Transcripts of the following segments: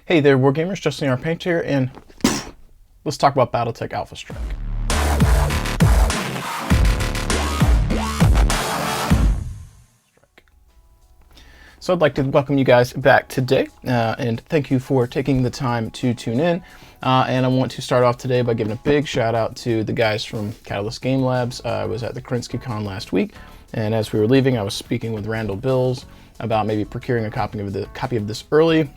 Hey there, Wargamers, Justin R. Paint here, and let's talk about Battletech Alpha Strike. So I'd like to welcome you guys back today, and thank you for taking the time to tune in. And I want to start off today by giving a big shout out to the guys from Catalyst Game Labs. I was at the Kerensky Kon last week, and as we were leaving, I was speaking with Randall Bills about maybe procuring a copy of this early.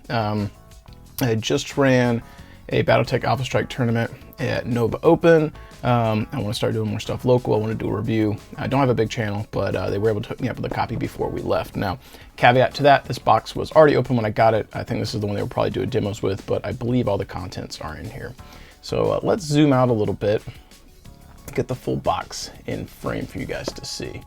I just ran a Battletech Alpha Strike tournament at Nova Open. I want to start doing more stuff local. I want to do a review. I don't have a big channel, but they were able to hook me up with a copy before we left. Now, caveat to that, this box was already open when I got it. I think this is the one they were probably doing demos with, but I believe all the contents are in here. So let's zoom out a little bit, get the full box in frame for you guys to see.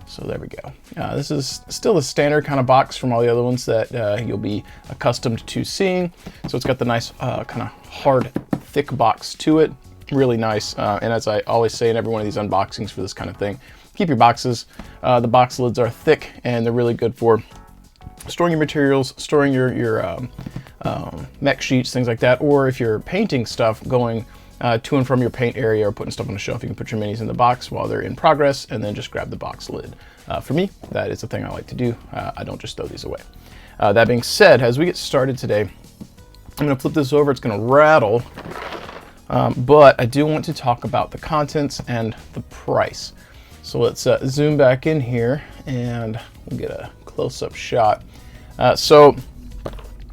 So there we go. This is still a standard kind of box from all the other ones that you'll be accustomed to seeing. So it's got the nice kind of hard, thick box to it. Really nice. And as I always say in every one of these unboxings for this kind of thing, keep your boxes. The box lids are thick and they're really good for storing your materials, storing your mech sheets, things like that. Or if you're painting stuff, going to and from your paint area or putting stuff on the shelf, you can put your minis in the box while they're in progress and then just grab the box lid. For me, that is the thing I like to do. I don't just throw these away. That being said, as we get started today, I'm going to flip this over. It's going to rattle, but I do want to talk about the contents and the price. So let's zoom back in here and we'll get a close-up shot. So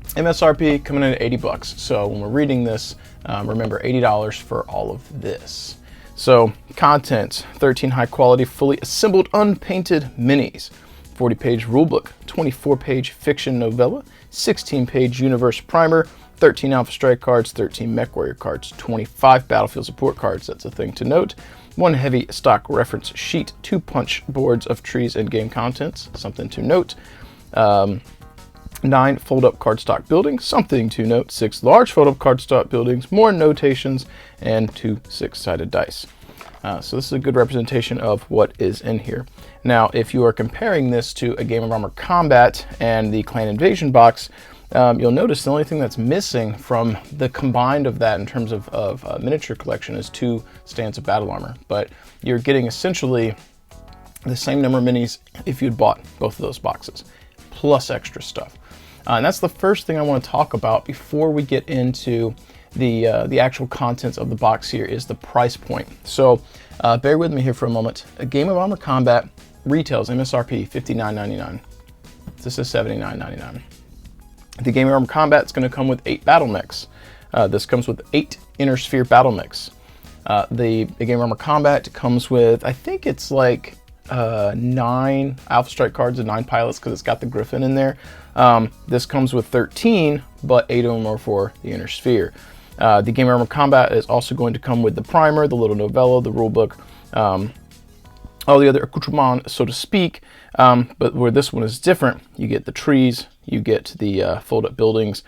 MSRP coming in at 80 bucks. So when we're reading this, remember $80 for all of this. So contents, 13 high quality, fully assembled, unpainted minis, 40-page rulebook, 24-page fiction novella, 16-page universe primer, 13 Alpha Strike cards, 13 Mech Warrior cards, 25 Battlefield support cards, that's a thing to note, 1 heavy stock reference sheet, 2 punch boards of trees and game contents, something to note, 9 fold-up cardstock buildings, something to note, 6 large fold-up cardstock buildings, more notations, and 2 6-sided dice. So this is a good representation of what is in here. Now, if you are comparing this to a Game of Armor Combat and the Clan Invasion box, you'll notice the only thing that's missing from the combined of that in terms of miniature collection is 2 stands of battle armor. But you're getting essentially the same number of minis if you'd bought both of those boxes, plus extra stuff. And that's the first thing I want to talk about before we get into the actual contents of the box here is the price point. So bear with me here for a moment. A Game of Armor Combat retails MSRP $59.99. This is $79.99. The Game of Armor Combat is going to come with 8 battle mechs. This comes with 8 Inner Sphere battle mechs. The Game of Armor Combat comes with, I think it's like 9 Alpha Strike cards and 9 pilots because it's got the Griffin in there. This comes with 13, but 8 of them are for the Inner Sphere. The Game of Armor Combat is also going to come with the primer, the little novella, the rulebook, all the other accoutrements, so to speak. But where this one is different, you get the trees, you get the fold-up buildings.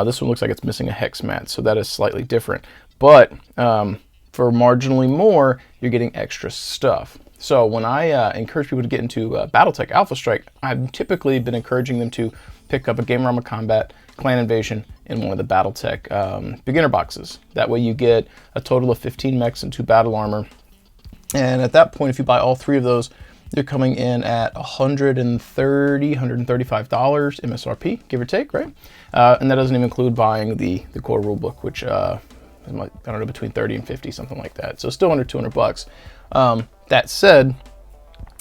This one looks like it's missing a hex mat, so that is slightly different. But for marginally more, you're getting extra stuff. So when I encourage people to get into Battletech Alpha Strike, I've typically been encouraging them to pick up a Game of Armor Combat, Clan Invasion, and one of the Battletech beginner boxes. That way you get a total of 15 mechs and 2 battle armor. And at that point, if you buy all 3 of those, you're coming in at $130, $135 MSRP, give or take, right? And that doesn't even include buying the core rulebook, which I don't know, between 30 and 50, something like that. So still under 200 bucks. That said,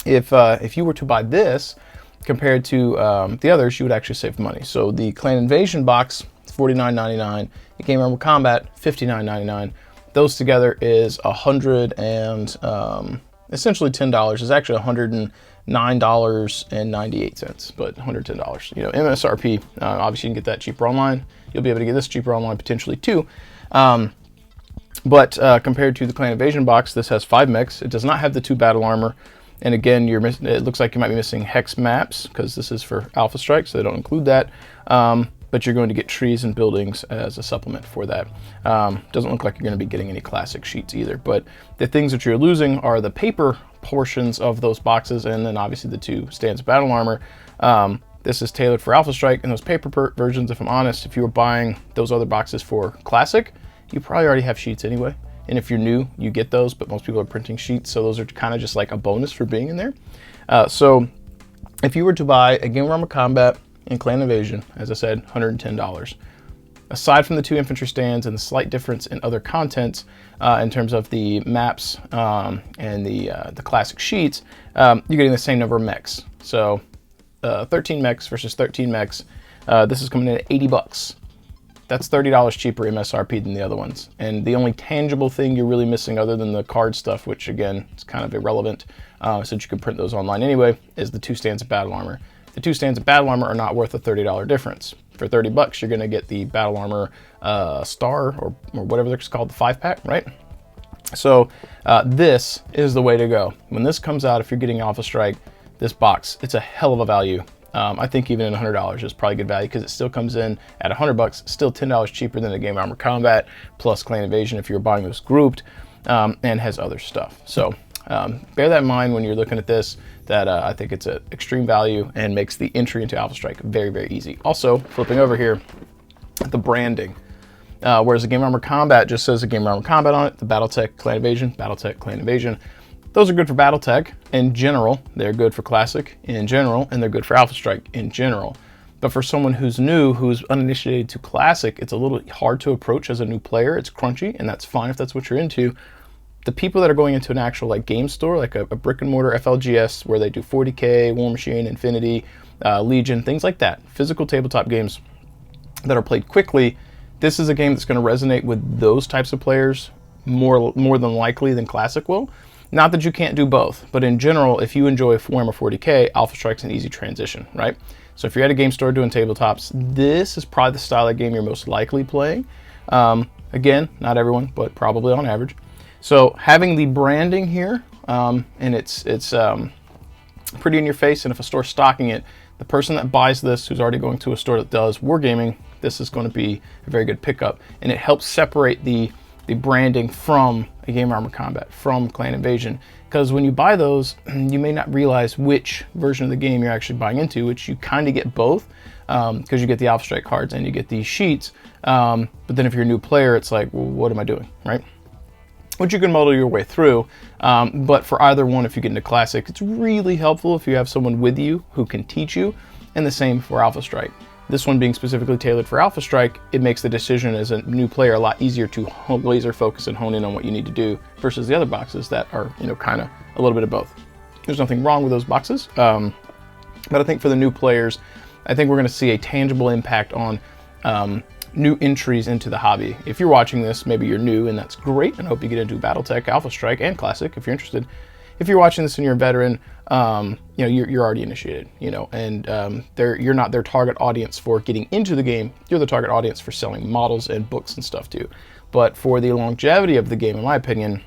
if you were to buy this compared to the others, you would actually save money. So the Clan Invasion box is $49.99. The Game of Armor Combat $59.99. Those together is $100 and essentially $10. It's actually $109.98, but $110. You know, MSRP. Obviously, you can get that cheaper online. You'll be able to get this cheaper online potentially too. But compared to the Clan Invasion box, this has 5 mechs. It does not have the 2 battle armor. And again, it looks like you might be missing hex maps because this is for Alpha Strike, so they don't include that. But you're going to get trees and buildings as a supplement for that. Doesn't look like you're going to be getting any classic sheets either. But the things that you're losing are the paper portions of those boxes and then obviously the 2 stands of battle armor. This is tailored for Alpha Strike, and those paper versions, if I'm honest, if you were buying those other boxes for Classic, you probably already have sheets anyway. And if you're new, you get those, but most people are printing sheets, so those are kind of just like a bonus for being in there. So if you were to buy a Game of Armor Combat and Clan Invasion, as I said, $110. Aside from the 2 infantry stands and the slight difference in other contents in terms of the maps and the classic sheets, you're getting the same number of mechs. So 13 mechs versus 13 mechs. This is coming in at 80 bucks. That's $30 cheaper MSRP than the other ones. And the only tangible thing you're really missing, other than the card stuff, which again is kind of irrelevant since you can print those online anyway, is the 2 stands of battle armor. The 2 stands of battle armor are not worth a $30 difference. For 30 bucks, you're going to get the battle armor star or whatever it's called, the 5-pack, right? So this is the way to go. When this comes out, if you're getting Alpha Strike, this box, it's a hell of a value. I think even at $100 is probably good value because it still comes in at 100 bucks, still $10 cheaper than the Game of Armor Combat plus Clan Invasion if you're buying those grouped, and has other stuff. So bear that in mind when you're looking at this, that I think it's an extreme value and makes the entry into Alpha Strike very, very easy. Also, flipping over here, the branding. Whereas the Game of Armor Combat just says the Game of Armor Combat on it, the Battletech Clan Invasion, Battletech Clan Invasion. Those are good for Battletech in general. They're good for Classic in general, and they're good for Alpha Strike in general. But for someone who's new, who's uninitiated to Classic, it's a little hard to approach as a new player. It's crunchy, and that's fine if that's what you're into. The people that are going into an actual like game store, like a brick and mortar FLGS, where they do 40K, War Machine, Infinity, Legion, things like that, physical tabletop games that are played quickly, this is a game that's going to resonate with those types of players more than likely than Classic will. Not that you can't do both, but in general, if you enjoy Warhammer 40K, Alpha Strike's an easy transition, right? So if you're at a game store doing tabletops, this is probably the style of game you're most likely playing. Again, not everyone, but probably on average. So having the branding here, and it's pretty in your face, and if a store's stocking it, the person that buys this, who's already going to a store that does wargaming, this is going to be a very good pickup, and it helps separate the branding from a Game of Armor Combat, from Clan Invasion, because when you buy those, you may not realize which version of the game you're actually buying into, which you kind of get both, because you get the Alpha Strike cards and you get these sheets, but then if you're a new player, it's like, well, what am I doing, right? Which you can muddle your way through, but for either one, if you get into Classic, it's really helpful if you have someone with you who can teach you, and the same for Alpha Strike. This one being specifically tailored for Alpha Strike, it makes the decision as a new player a lot easier to laser focus and hone in on what you need to do versus the other boxes that are, you know, kind of a little bit of both. There's nothing wrong with those boxes, but I think for the new players, I think we're going to see a tangible impact on new entries into the hobby. If you're watching this, maybe you're new, and that's great, and I hope you get into Battletech, Alpha Strike, and Classic if you're interested. If you're watching this and you're a veteran, you know, you're already initiated, you know, and you're not their target audience for getting into the game. You're the target audience for selling models and books and stuff too. But for the longevity of the game, in my opinion,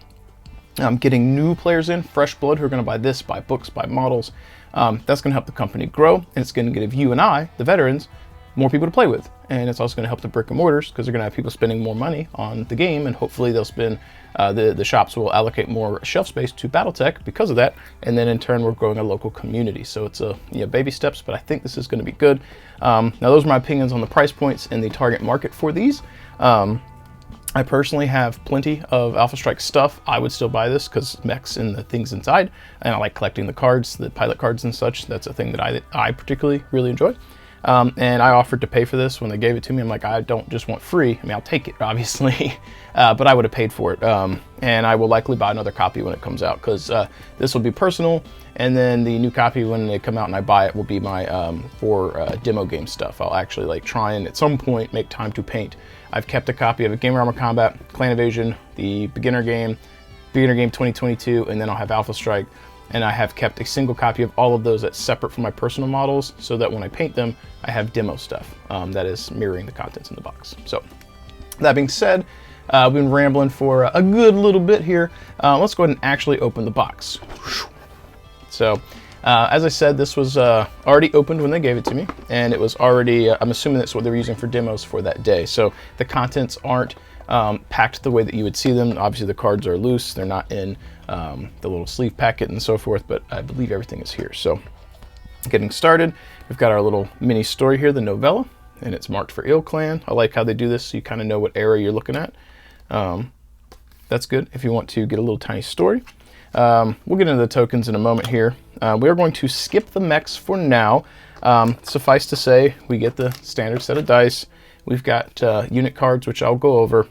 getting new players in, fresh blood who are going to buy this, buy books, buy models, that's going to help the company grow, and it's going to give you and I, the veterans, more people to play with. And it's also going to help the brick and mortars because they're going to have people spending more money on the game, and hopefully they'll spend, the shops will allocate more shelf space to Battletech because of that, and then in turn we're growing a local community. So it's baby steps, but I think this is going to be good. Now those are my opinions on the price points and the target market for these. I personally have plenty of Alpha Strike stuff. I would still buy this because mechs and the things inside, and I like collecting the cards, the pilot cards and such. That's a thing that I particularly really enjoy. And I offered to pay for this when they gave it to me. I'm like, I don't just want free. I mean, I'll take it, obviously, but I would have paid for it. And I will likely buy another copy when it comes out because this will be personal. And then the new copy, when they come out and I buy it, will be my for demo game stuff. I'll actually like try and at some point make time to paint. I've kept a copy of a Game of Armor Combat, Clan Invasion, the beginner game 2022, and then I'll have Alpha Strike. And I have kept a single copy of all of those that's separate from my personal models so that when I paint them, I have demo stuff that is mirroring the contents in the box. So that being said, I've been rambling for a good little bit here. Let's go ahead and actually open the box. So as I said, this was already opened when they gave it to me, and it was already, I'm assuming that's what they were using for demos for that day. So the contents aren't packed the way that you would see them. Obviously the cards are loose, they're not in the little sleeve packet and so forth, but I believe everything is here. So Getting started, we've got our little mini story here, the novella, and it's marked for Clan. I like how they do this so you kind of know what era you're looking at. That's good if you want to get a little tiny story. We'll get into the tokens in a moment here. We are going to skip the mechs for now. Suffice to say, we get the standard set of dice. We've got unit cards, which I'll go over.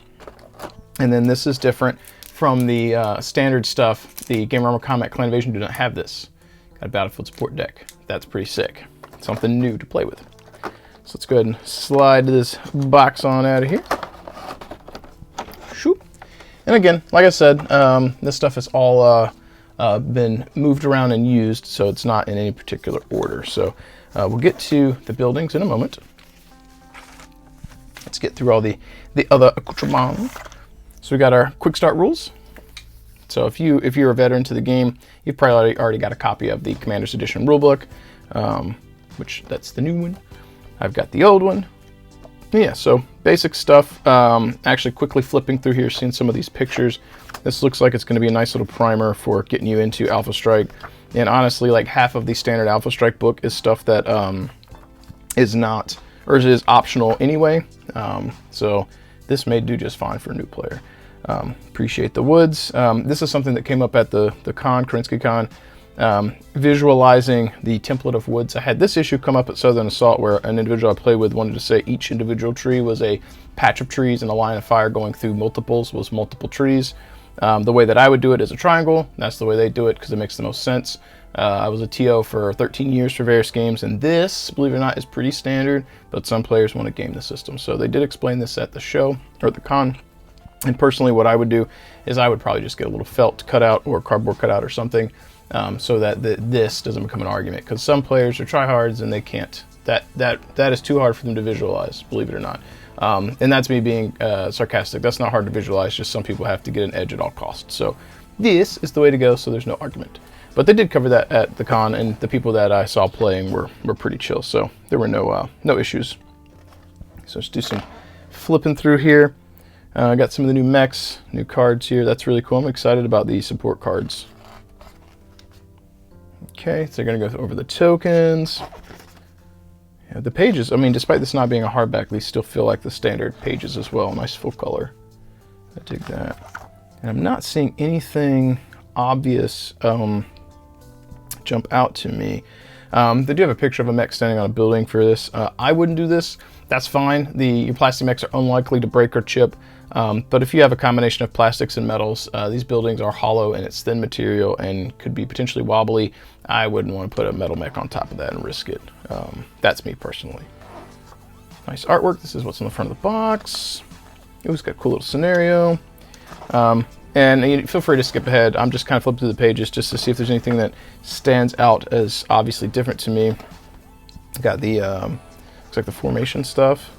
And then this is different from the standard stuff. The Game Armor Combat Clan Invasion do not have this. Got a Battlefield support deck. That's pretty sick. Something new to play with. So let's go ahead and slide this box on out of here. Shoop. And again, like I said, this stuff has all been moved around and used, so it's not in any particular order. So we'll get to the buildings in a moment. Let's get through all the other accoutrements. So we got our quick start rules. So if you're a veteran to the game, you've probably already got a copy of the Commander's Edition rulebook, which that's the new one. I've got the old one. Yeah, so basic stuff. Actually quickly flipping through here, seeing some of these pictures. This looks like it's going to be a nice little primer for getting you into Alpha Strike. And honestly, like half of the standard Alpha Strike book is stuff that is not, or is optional anyway. So this may do just fine for a new player. Appreciate the woods. This is something that came up at the con, Kerensky Kon, visualizing the template of woods. I had this issue come up at Southern Assault where an individual I played with wanted to say each individual tree was a patch of trees and a line of fire going through multiples was multiple trees. The way that I would do it is a triangle. That's the way they do it because it makes the most sense. I was a TO for 13 years for various games, and this, believe it or not, is pretty standard, but some players want to game the system. So they did explain this at the show, or at the con. And personally, what I would do is I would probably just get a little felt cutout or cardboard cutout or something, so that this doesn't become an argument. Because some players are tryhards and they can't. That is too hard for them to visualize, believe it or not. And that's me being sarcastic. That's not hard to visualize. Just some people have to get an edge at all costs. So this is the way to go. So there's no argument. But they did cover that at the con, and the people that I saw playing were pretty chill. So there were no issues. So let's do some flipping through here. I got some of the new mechs, new cards here. That's really cool. I'm excited about the support cards. Okay, so they're going to go over the tokens. Yeah, the pages, I mean, despite this not being a hardback, these still feel like the standard pages as well. Nice full color. I dig that. And I'm not seeing anything obvious jump out to me. They do have a picture of a mech standing on a building for this. I wouldn't do this. That's fine. Your plastic mechs are unlikely to break or chip. But if you have a combination of plastics and metals, these buildings are hollow and it's thin material and could be potentially wobbly. I wouldn't want to put a metal mech on top of that and risk it. That's me personally. Nice artwork. This is what's on the front of the box. It's got a cool little scenario. And you feel free to skip ahead. I'm just kind of flipping through the pages just to see if there's anything that stands out as obviously different to me. Got the, looks like the formation stuff.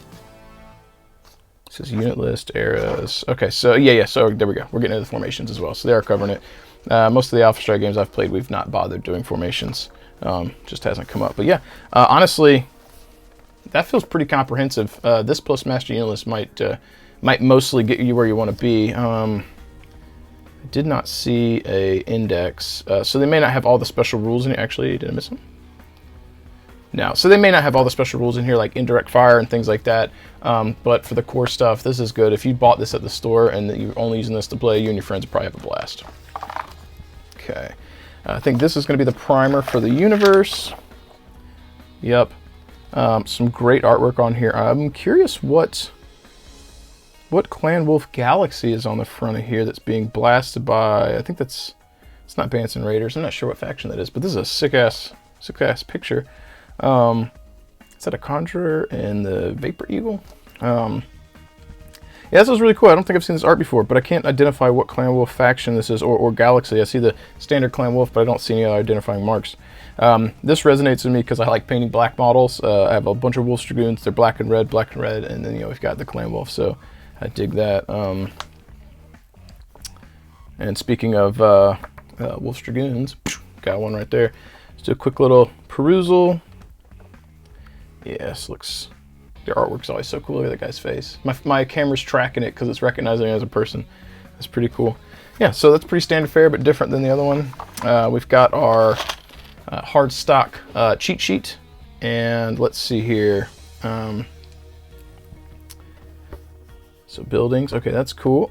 It says unit list, eras. Okay, so yeah, so there we go. We're getting into the formations as well. So they are covering it. Most of the Alpha Strike games I've played, we've not bothered doing formations. Just hasn't come up. But yeah, honestly, that feels pretty comprehensive. This plus Master Unit List might mostly get you where you want to be. I did not see a index, so they may not have all the special rules in it. Actually, did I miss them? No, so they may not have all the special rules in here, like indirect fire and things like that. But for the core stuff, this is good. If you bought this at the store and you're only using this to play, you and your friends will probably have a blast. Okay, I think this is going to be the primer for the universe. Yep, some great artwork on here. I'm curious what Clan Wolf Galaxy is on the front of here that's being blasted by, I think it's not Banson Raiders. I'm not sure what faction that is, but this is a sick ass picture. Is that a Conjurer and the Vapor Eagle? Yeah, this was really cool. I don't think I've seen this art before, but I can't identify what Clan Wolf faction this is or Galaxy. I see the standard Clan Wolf, but I don't see any other identifying marks. This resonates with me because I like painting black models. I have a bunch of Wolf Dragoons. They're black and red, and then we've got the Clan Wolf, so I dig that. And speaking of Wolf Dragoons, got one right there. Let's do a quick little perusal. Yes, looks, their artwork's always so cool. Look at that guy's face. My camera's tracking it because it's recognizing it as a person. That's pretty cool. Yeah, so that's pretty standard fare, but different than the other one. We've got our hard stock cheat sheet. And let's see here. So buildings, okay, that's cool.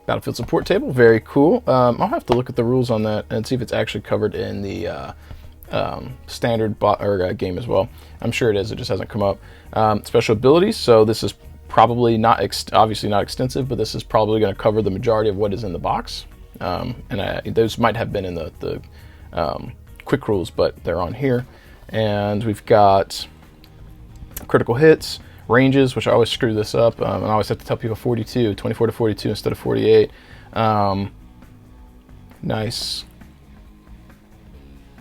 Battlefield support table, very cool. I'll have to look at the rules on that and see if it's actually covered in the standard game as well. I'm sure it is, it just hasn't come up. Special abilities, so this is probably not, obviously not extensive, but this is probably going to cover the majority of what is in the box. Those might have been in the quick rules, but they're on here. And we've got critical hits, ranges, which I always screw this up, and I always have to tell people 24 to 42 instead of 48. Nice.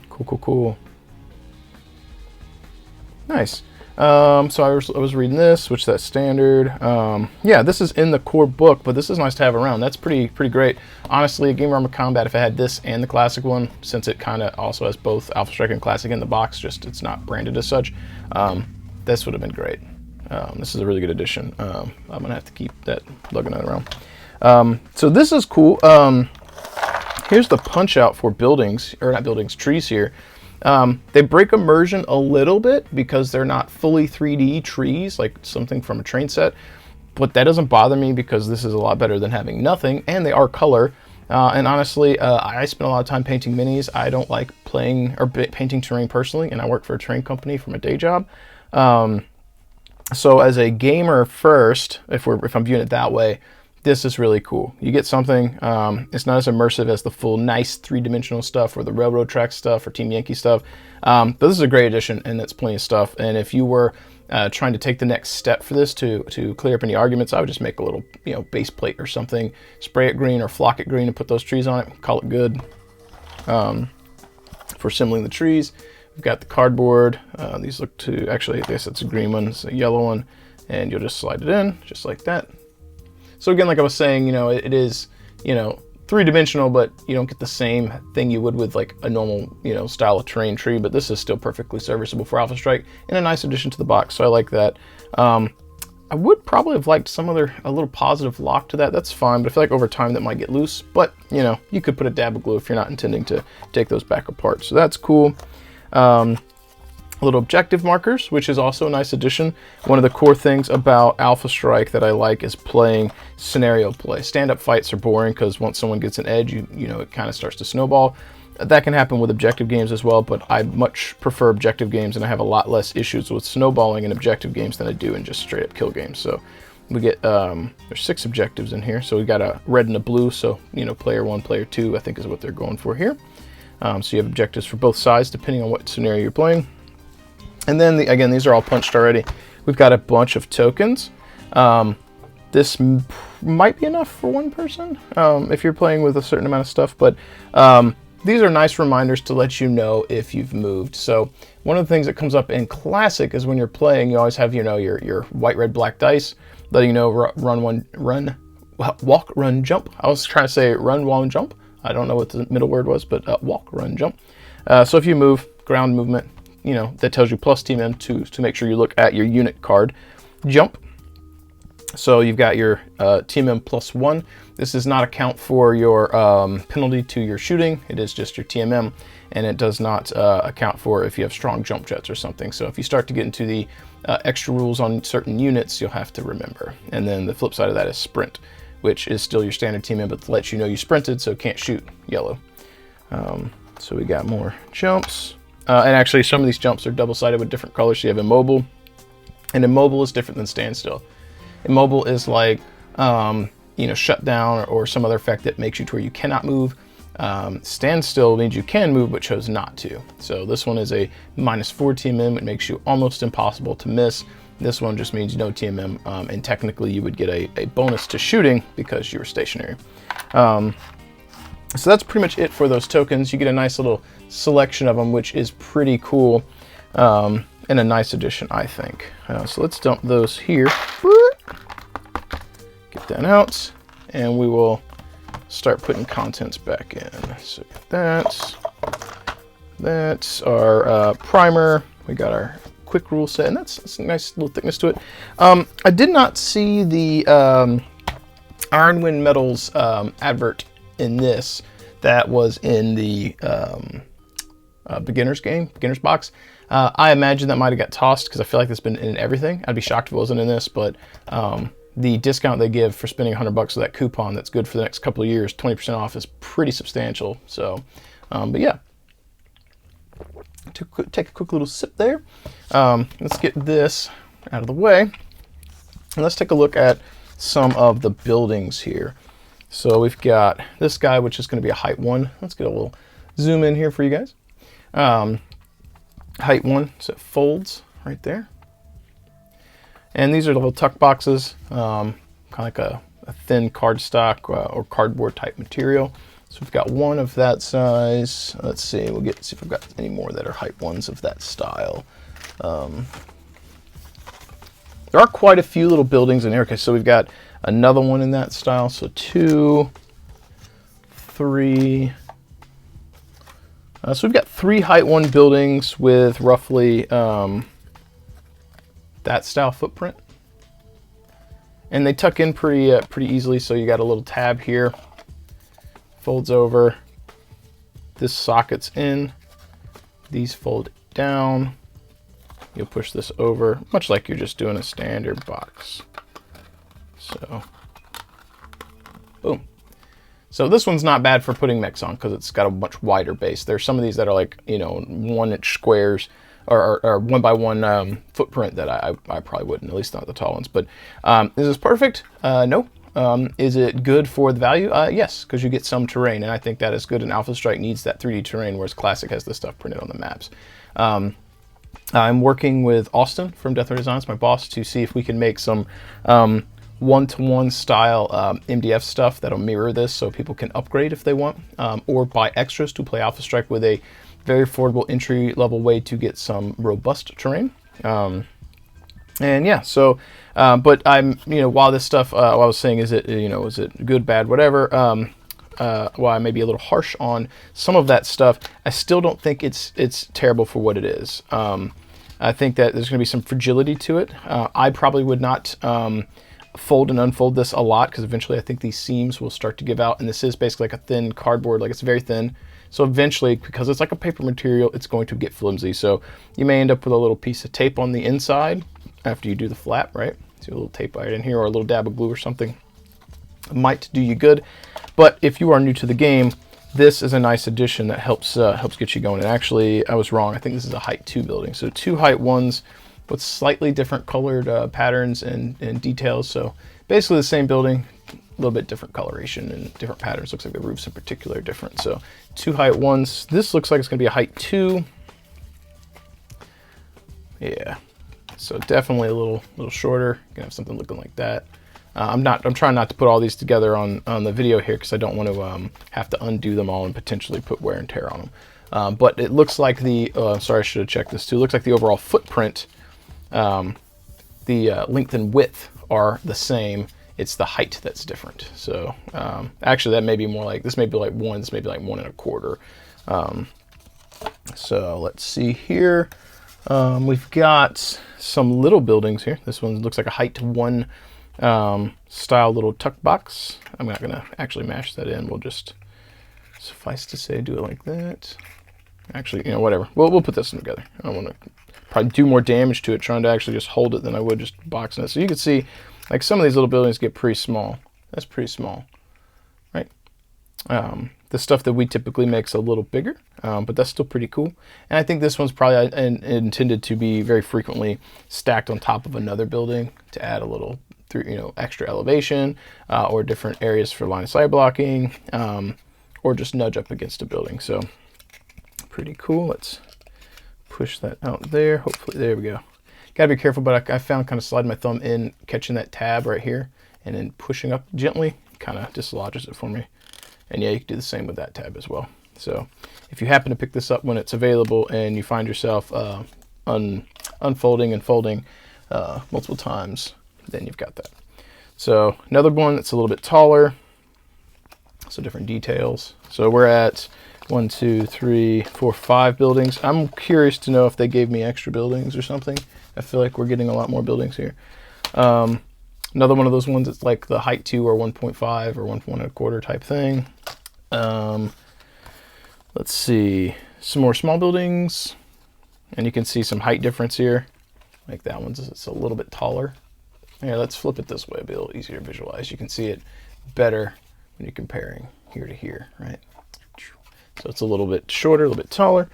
Cool. Nice. So I was reading this, which that's standard. Yeah, this is in the core book, but this is nice to have around. That's pretty great. Honestly, a Game Armor Combat, if I had this and the classic one, since it kind of also has both Alpha Strike and Classic in the box, just it's not branded as such, this would have been great. This is a really good addition. I'm gonna have to keep that, lugging that around. So this is cool. Here's the punch out for buildings, or not buildings, trees here. They break immersion a little bit because they're not fully 3D trees, like something from a train set, but that doesn't bother me because this is a lot better than having nothing, and they are color. And honestly, I spend a lot of time painting minis. I don't like playing or painting terrain personally, and I work for a terrain company from a day job. So as a gamer first, if I'm viewing it that way, this is really cool. You get something, it's not as immersive as the full nice three-dimensional stuff or the railroad track stuff or Team Yankee stuff, but this is a great addition, and it's plenty of stuff. And if you were trying to take the next step for this to clear up any arguments, I would just make a little base plate or something, spray it green or flock it green and put those trees on it, call it good. For assembling the trees, we've got the cardboard. These look to, actually I guess it's a green one, it's a yellow one, and you'll just slide it in just like that. So again, like I was saying, it is, three-dimensional, but you don't get the same thing you would with like a normal, style of terrain tree, but this is still perfectly serviceable for Alpha Strike and a nice addition to the box, so I like that. I would probably have liked a little positive lock to that. That's fine, but I feel like over time that might get loose, but you could put a dab of glue if you're not intending to take those back apart, so that's cool. Little objective markers, which is also a nice addition. One of the core things about Alpha Strike that I like is playing scenario play. Stand-up fights are boring because once someone gets an edge, it kind of starts to snowball. That can happen with objective games as well, but I much prefer objective games, and I have a lot less issues with snowballing in objective games than I do in just straight-up kill games. So we get, there's 6 objectives in here. So we got a red and a blue, so player 1, player 2, I think is what they're going for here. So you have objectives for both sides depending on what scenario you're playing. And then, again, these are all punched already. We've got a bunch of tokens. This might be enough for one person if you're playing with a certain amount of stuff, but these are nice reminders to let you know if you've moved. So one of the things that comes up in Classic is when you're playing, you always have, your white, red, black dice, letting you know walk, run, jump. I was trying to say run, walk, jump. I don't know what the middle word was, but walk, run, jump. So if you move, ground movement, that tells you plus Team M to make sure you look at your unit card. Jump. So you've got your Team M +1. This does not account for your penalty to your shooting. It is just your TMM, and it does not account for if you have strong jump jets or something. So if you start to get into the extra rules on certain units, you'll have to remember. And then the flip side of that is sprint, which is still your standard Team M, but to let you know you sprinted, so can't shoot, yellow. So we got more jumps. And actually, some of these jumps are double-sided with different colors. So you have immobile, and immobile is different than standstill. Immobile is like, shut down or some other effect that makes you to where you cannot move. Standstill means you can move but chose not to. So this one is a -4 TMM. It makes you almost impossible to miss. This one just means no TMM, and technically you would get a bonus to shooting because you were stationary. So that's pretty much it for those tokens. You get a nice little selection of them, which is pretty cool, and a nice addition, I think. So let's dump those here. Get that out, and we will start putting contents back in. So that's our primer. We got our quick rule set, and that's a nice little thickness to it. I did not see the Ironwind Metals advert in this that was in the beginner's box. I imagine that might have got tossed because I feel like it's been in everything. I'd be shocked if it wasn't in this, but the discount they give for spending $100 with that coupon that's good for the next couple of years, 20% off, is pretty substantial. So, but yeah. Take a quick little sip there. Let's get this out of the way. And let's take a look at some of the buildings here. So we've got this guy, which is going to be a height 1. Let's get a little zoom in here for you guys. Height 1, so it folds right there. And these are the little tuck boxes, kind of like a thin cardstock or cardboard type material. So we've got one of that size. Let's see, see if we've got any more that are height 1s of that style. There are quite a few little buildings in here. Okay, so we've got another one in that style. So 2, 3. So we've got 3 height 1 buildings with roughly that style footprint. And they tuck in pretty easily. So you got a little tab here. Folds over, this sockets in, these fold down, you'll push this over, much like you're just doing a standard box. So, boom. So this one's not bad for putting mechs on because it's got a much wider base. There's some of these that are like, 1-inch squares or 1x1 footprint that I probably wouldn't, at least not the tall ones. But is this perfect? No. Is it good for the value? Yes, because you get some terrain, and I think that is good, and Alpha Strike needs that 3D terrain, whereas Classic has this stuff printed on the maps. I'm working with Austin from Death Ray Designs, my boss, to see if we can make some one-to-one style MDF stuff that'll mirror this so people can upgrade if they want, or buy extras to play Alpha Strike with a very affordable entry-level way to get some robust terrain. And yeah, so, but I'm, while this stuff, while I was saying, is it good, bad, whatever, while I may be a little harsh on some of that stuff, I still don't think it's terrible for what it is. I think that there's going to be some fragility to it. I probably would not fold and unfold this a lot because eventually I think these seams will start to give out, and this is basically like a thin cardboard, like it's very thin. So eventually, because it's like a paper material, it's going to get flimsy. So you may end up with a little piece of tape on the inside after you do the flap, right? So a little tape right in here or a little dab of glue or something might do you good. But if you are new to the game, this is a nice addition that helps get you going. And actually, I was wrong. I think this is a height 2 building. So 2 height 1s with slightly different colored patterns and details. So basically the same building, a little bit different coloration and different patterns. Looks like the roofs in particular are different. So 2 height 1s. This looks like it's going to be a height 2. Yeah. So definitely a little shorter. Gonna have something looking like that. I'm trying not to put all these together on the video here because I don't want to have to undo them all and potentially put wear and tear on them. But it looks like the sorry, I should have checked this too. It looks like the overall footprint, the length and width are the same. It's the height that's different. So actually, that may be more like, this may be like 1. This may be like 1 1/4. So let's see here. We've got some little buildings here. This one looks like a height 1 style little tuck box. I'm not going to actually mash that in. We'll just, suffice to say, do it like that. Actually, whatever. We'll put this one together. I don't want to probably do more damage to it trying to actually just hold it than I would just boxing it. So you can see, like, some of these little buildings get pretty small. That's pretty small, right? The stuff that we typically make is a little bigger, but that's still pretty cool. And I think this one's probably intended to be very frequently stacked on top of another building to add a little, extra elevation, or different areas for line of sight blocking, or just nudge up against a building. So pretty cool. Let's push that out there. Hopefully, there we go. Gotta be careful, but I found kind of sliding my thumb in, catching that tab right here, and then pushing up gently kind of dislodges it for me. And yeah, you can do the same with that tab as well. So if you happen to pick this up when it's available and you find yourself unfolding and folding multiple times, then you've got that. So another one that's a little bit taller. So different details. So we're at 1, 2, 3, 4, 5 buildings. I'm curious to know if they gave me extra buildings or something. I feel like we're getting a lot more buildings here. Another one of those ones that's like the height 2 or 1.5 or 1 1/4 type thing. Let's see. some more small buildings, and you can see some height difference here. Like that one's it's a little bit taller. Here, let's flip it this way, it'll be a little easier to visualize. You can see it better when you're comparing here to here, right? So it's a little bit shorter, a little bit taller.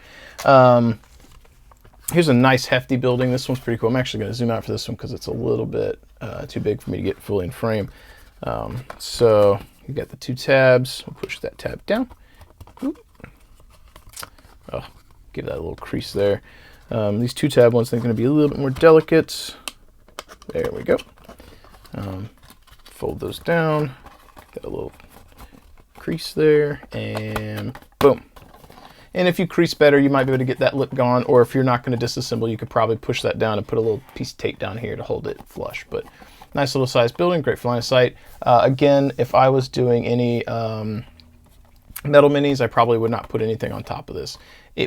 Here's a nice hefty building. This one's pretty cool. I'm actually going to zoom out for this one because it's a little bit too big for me to get fully in frame. So you got the 2 tabs. We'll push that tab down. Oop. Oh, give that a little crease there. These 2 tab ones are going to be a little bit more delicate. There we go. Fold those down. Get a little crease there, and boom. And if you crease better, you might be able to get that lip gone, or if you're not going to disassemble, you could probably push that down and put a little piece of tape down here to hold it flush. But nice little size building, great for line of sight. Again, if I was doing any metal minis, I probably would not put anything on top of this.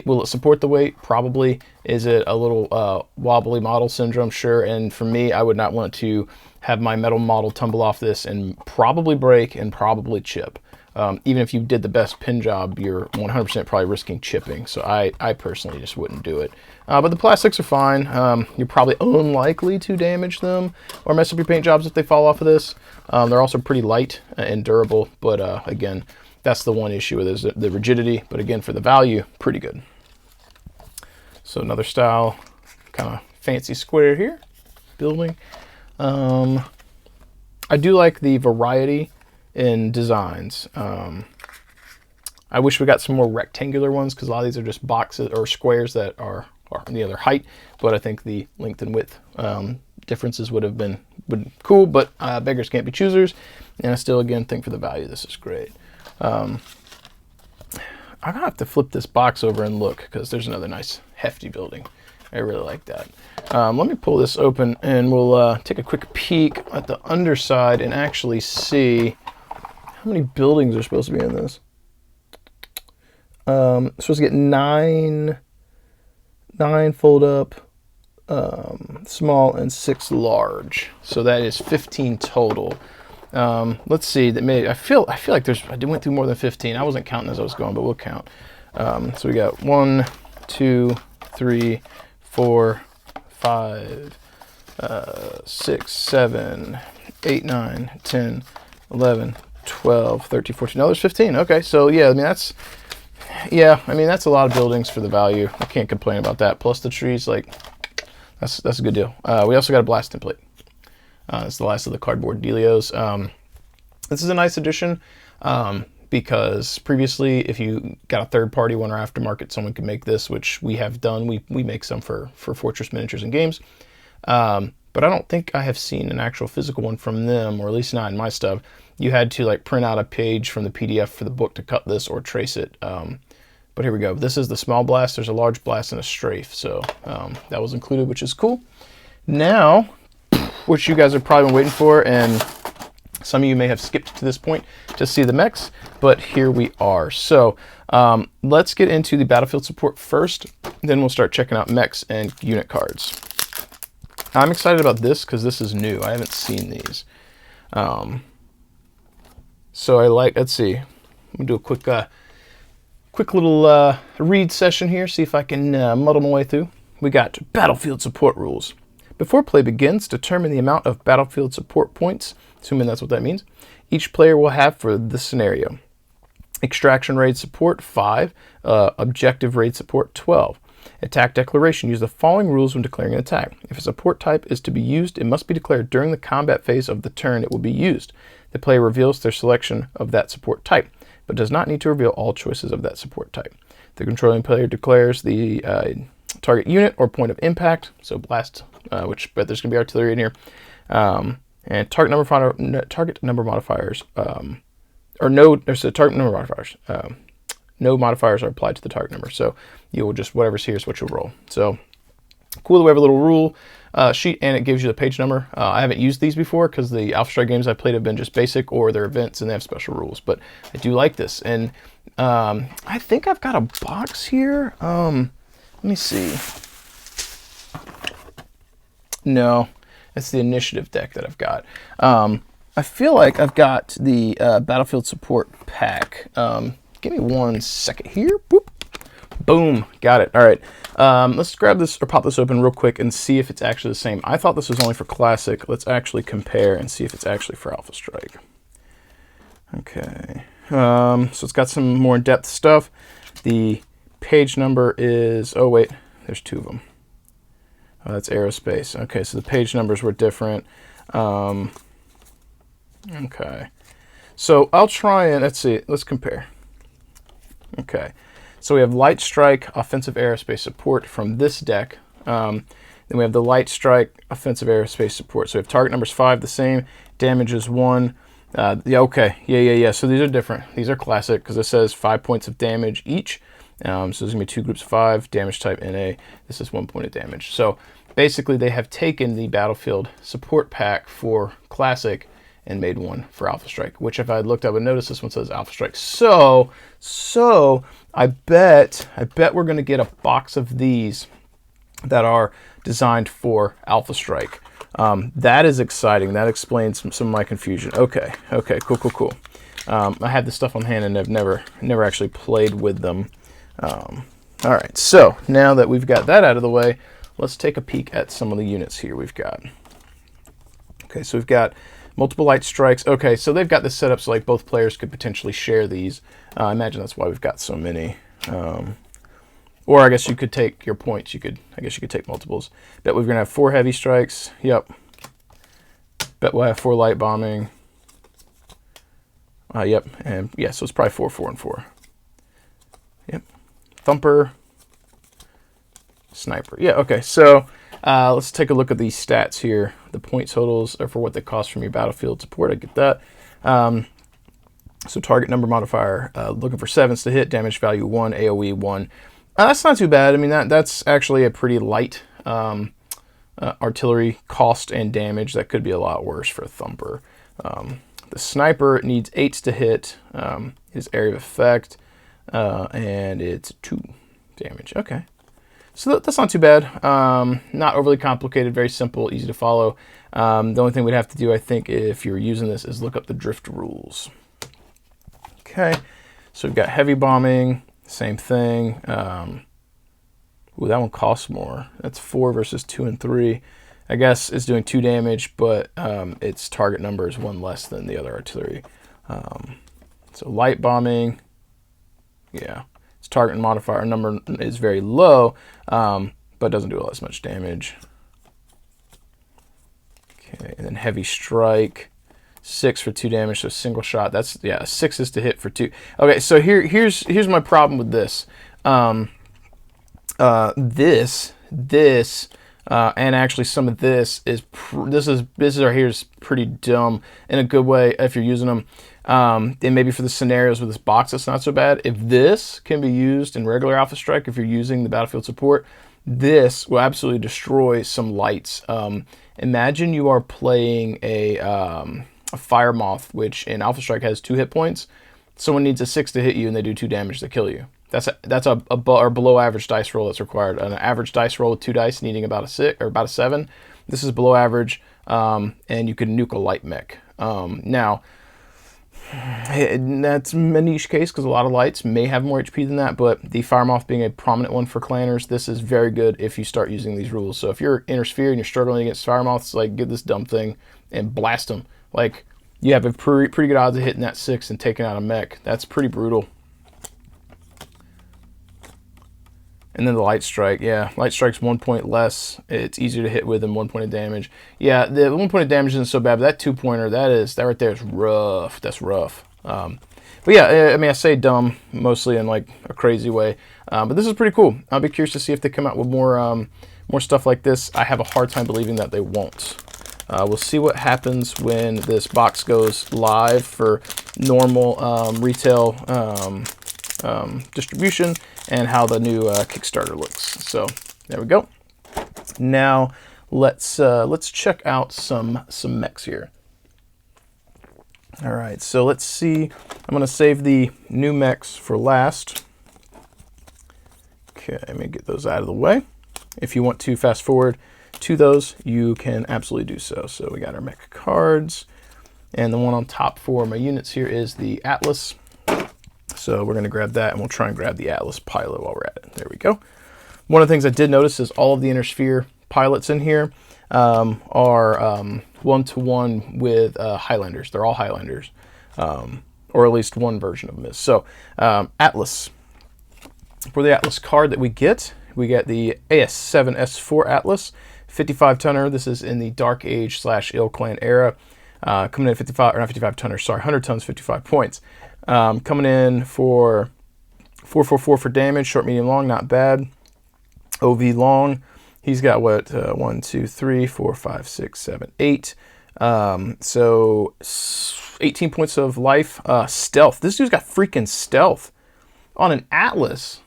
Will it support the weight? Probably. Is it a little wobbly model syndrome? Sure. And for me, I would not want to have my metal model tumble off this and probably break and probably chip. Even if you did the best pin job, you're 100% probably risking chipping. So I personally just wouldn't do it. But the plastics are fine. You're probably unlikely to damage them or mess up your paint jobs if they fall off of this. They're also pretty light and durable. But again, that's the one issue with it, is the rigidity. But again, for the value, pretty good. So another style, kind of fancy square here, building. I do like the variety in designs. I wish we got some more rectangular ones because a lot of these are just boxes or squares that are the other height, but I think the length and width differences would have been cool, but beggars can't be choosers, and I still again think for the value this is great. I'm gonna have to flip this box over and look because there's another nice hefty building. I really like that. Let me pull this open and we'll take a quick peek at the underside and actually see how many buildings are supposed to be in this. Supposed to get nine fold up, small, and 6 large. So that is 15 total. Let's see. I feel like I went through more than 15. I wasn't counting as I was going, but we'll count. So we got 1, 2, 3, 4, 5, 6, 7, 8, 9, 10, 11, 12, 13, 14. No, there's 15. Okay, so yeah, I mean that's a lot of buildings for the value. I can't complain about that. Plus the trees, like that's a good deal. We also got a blast template. It's the last of the cardboard dealios. This is a nice addition because previously, if you got a third-party one or aftermarket, someone could make this, which we have done. We make some for Fortress Miniatures and Games. But I don't think I have seen an actual physical one from them, or at least not in my stuff. You had to like print out a page from the PDF for the book to cut this or trace it. But here we go. This is the small blast. There's a large blast and a strafe. So that was included, which is cool. Now, which you guys are probably been waiting for, and some of you may have skipped to this point to see the mechs, but here we are. So let's get into the battlefield support first, then we'll start checking out mechs and unit cards. I'm excited about this because this is new. I haven't seen these. So let's see. I'm gonna do a quick little read session here, see if I can muddle my way through. We got battlefield support rules. Before play begins, determine the amount of battlefield support points, assuming that's what that means, each player will have for this scenario. Extraction raid support 5, objective raid support 12. Attack declaration. Use the following rules when declaring an attack. If a support type is to be used, it must be declared during the combat phase of the turn it will be used. The player reveals their selection of that support type, but does not need to reveal all choices of that support type. The controlling player declares the target unit or point of impact, so blast, but there's going to be artillery in here, and target number modifiers, no modifiers are applied to the target number, so you will just, whatever's here is what you'll roll. So cool that we have a little rule sheet, and it gives you the page number. I haven't used these before because the Alpha Strike games I played have been just basic, or they're events and they have special rules, but I do like this. And I think I've got a box here. Let me see. No, it's the initiative deck that I've got. I feel like I've got the battlefield support pack. Give me 1 second here. Boop. Boom, got it. All right, let's grab this or pop this open real quick and see if it's actually the same. I thought this was only for Classic. Let's actually compare and see if it's actually for Alpha Strike. Okay, so it's got some more in-depth stuff. The page number is, oh wait, there's 2 of them. Oh, that's aerospace. Okay, so the page numbers were different. Okay, so I'll try and, let's see, let's compare. Okay, so we have Light Strike, Offensive Aerospace Support from this deck. Then we have the Light Strike, Offensive Aerospace Support. So we have target numbers 5, the same, damage is 1. Yeah, okay, yeah. So these are different. These are Classic because it says 5 points of damage each. So there's going to be 2 groups of 5, damage type NA. This is 1 point of damage. So basically they have taken the Battlefield support pack for Classic and made one for Alpha Strike, which if I had looked, I would notice this one says Alpha Strike. So I bet we're going to get a box of these that are designed for Alpha Strike. That is exciting. That explains some of my confusion. Okay, cool. I had this stuff on hand and I've never actually played with them. All right, so now that we've got that out of the way, let's take a peek at some of the units here we've got. Okay, so we've got multiple Light Strikes. Okay, so they've got this set up so like both players could potentially share these. I imagine that's why we've got so many. Or I guess you could take your points. I guess you could take multiples. Bet we're gonna have 4 heavy strikes. Yep. Bet we'll have 4 light bombing. Yep. And yeah, so it's probably 4, 4, and 4. Yep. Thumper. Sniper. Yeah. Okay. So let's take a look at these stats here. The point totals are for what they cost from your battlefield support. I get that. So target number modifier, looking for 7s to hit. Damage value 1. AOE 1. That's not too bad. I mean, that's actually a pretty light artillery cost and damage. That could be a lot worse for a thumper. The sniper needs 8s to hit. His area of effect, and it's 2 damage. Okay, so that's not too bad. Not overly complicated. Very simple, easy to follow. The only thing we'd have to do, I think, if you're using this, is look up the drift rules. Okay, so we've got heavy bombing. Same thing. Ooh, that one costs more. That's 4 versus 2 and 3. I guess it's doing 2 damage, but its target number is 1 less than the other artillery. So light bombing, yeah, its target modifier number is very low, but doesn't do as much damage. Okay, and then heavy strike. 6 for 2 damage, so single shot. That's, yeah, 6 is to hit for 2. Okay, so here's my problem with this. This and actually some of this is here's pretty dumb in a good way if you're using them. And maybe for the scenarios with this box, it's not so bad. If this can be used in regular Alpha Strike, if you're using the battlefield support, this will absolutely destroy some lights. Imagine you are playing a Fire Moth, which in Alpha Strike has 2 hit points. Someone needs a 6 to hit you and they do 2 damage to kill you. That's a below average dice roll that's required. An average dice roll with 2 dice needing about a 6 or about a 7. This is below average, and you can nuke a light mech. Now, that's a niche case because a lot of lights may have more HP than that, but the Fire Moth being a prominent one for clanners, this is very good if you start using these rules. So if you're Inner Sphere and you're struggling against Fire Moths, like, get this dumb thing and blast them. Like, you have a pretty good odds of hitting that 6 and taking out a mech. That's pretty brutal. And then the Light Strike, yeah, Light Strike's 1 point less. It's easier to hit with than 1 point of damage. Yeah, the 1 point of damage isn't so bad, but that 2-pointer, that right there is rough. That's rough. But yeah, I mean, I say dumb mostly in like a crazy way, but this is pretty cool. I'll be curious to see if they come out with more stuff like this. I have a hard time believing that they won't. We'll see what happens when this box goes live for normal retail distribution and how the new Kickstarter looks. So there we go. Now let's check out some mechs here. All right, so let's see. I'm going to save the new mechs for last. Okay, let me get those out of the way. If you want to fast forward to those, you can absolutely do so. So we got our mech cards, and the one on top for my units here is the Atlas. So we're going to grab that, and we'll try and grab the Atlas Pilot while we're at it. There we go. One of the things I did notice is all of the inner sphere pilots in here are one-to-one with Highlanders. They're all Highlanders, or at least one version of them is. So Atlas. For the Atlas card that we get the AS7S4 Atlas, 55 tonner. This is in the Dark Age / Ill Clan era. Coming in at 55, or not 55 tonner, sorry, 100 tons, 55 points. Coming in for 444 for damage, short, medium, long, not bad. OV long, he's got what, 1, 2, 3, 4, 5, 6, 7, 8. So 18 points of life. Stealth. This dude's got freaking stealth on an Atlas.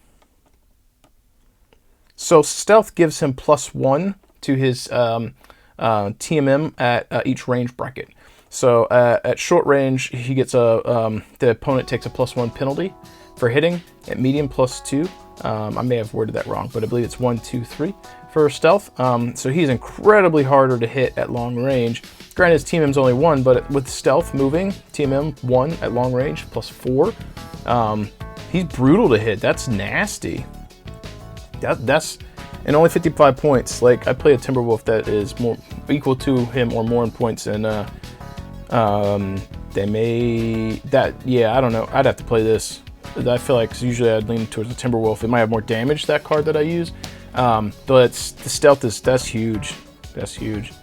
So stealth gives him +1 to his TMM at each range bracket. So at short range, he gets the opponent takes a +1 penalty for hitting. At medium, +2. I may have worded that wrong, but I believe it's 1, 2, 3 for stealth. So he's incredibly harder to hit at long range. Granted, his TMM's only 1, but with stealth moving, TMM 1 at long range, +4. He's brutal to hit. That's nasty. That's and only 55 points. Like, I play a Timberwolf that is more equal to him or more in points, and they may yeah, I don't know. I'd have to play this. I feel like usually I'd lean towards the Timberwolf. It might have more damage, that card that I use, but the stealth that's huge. That's huge.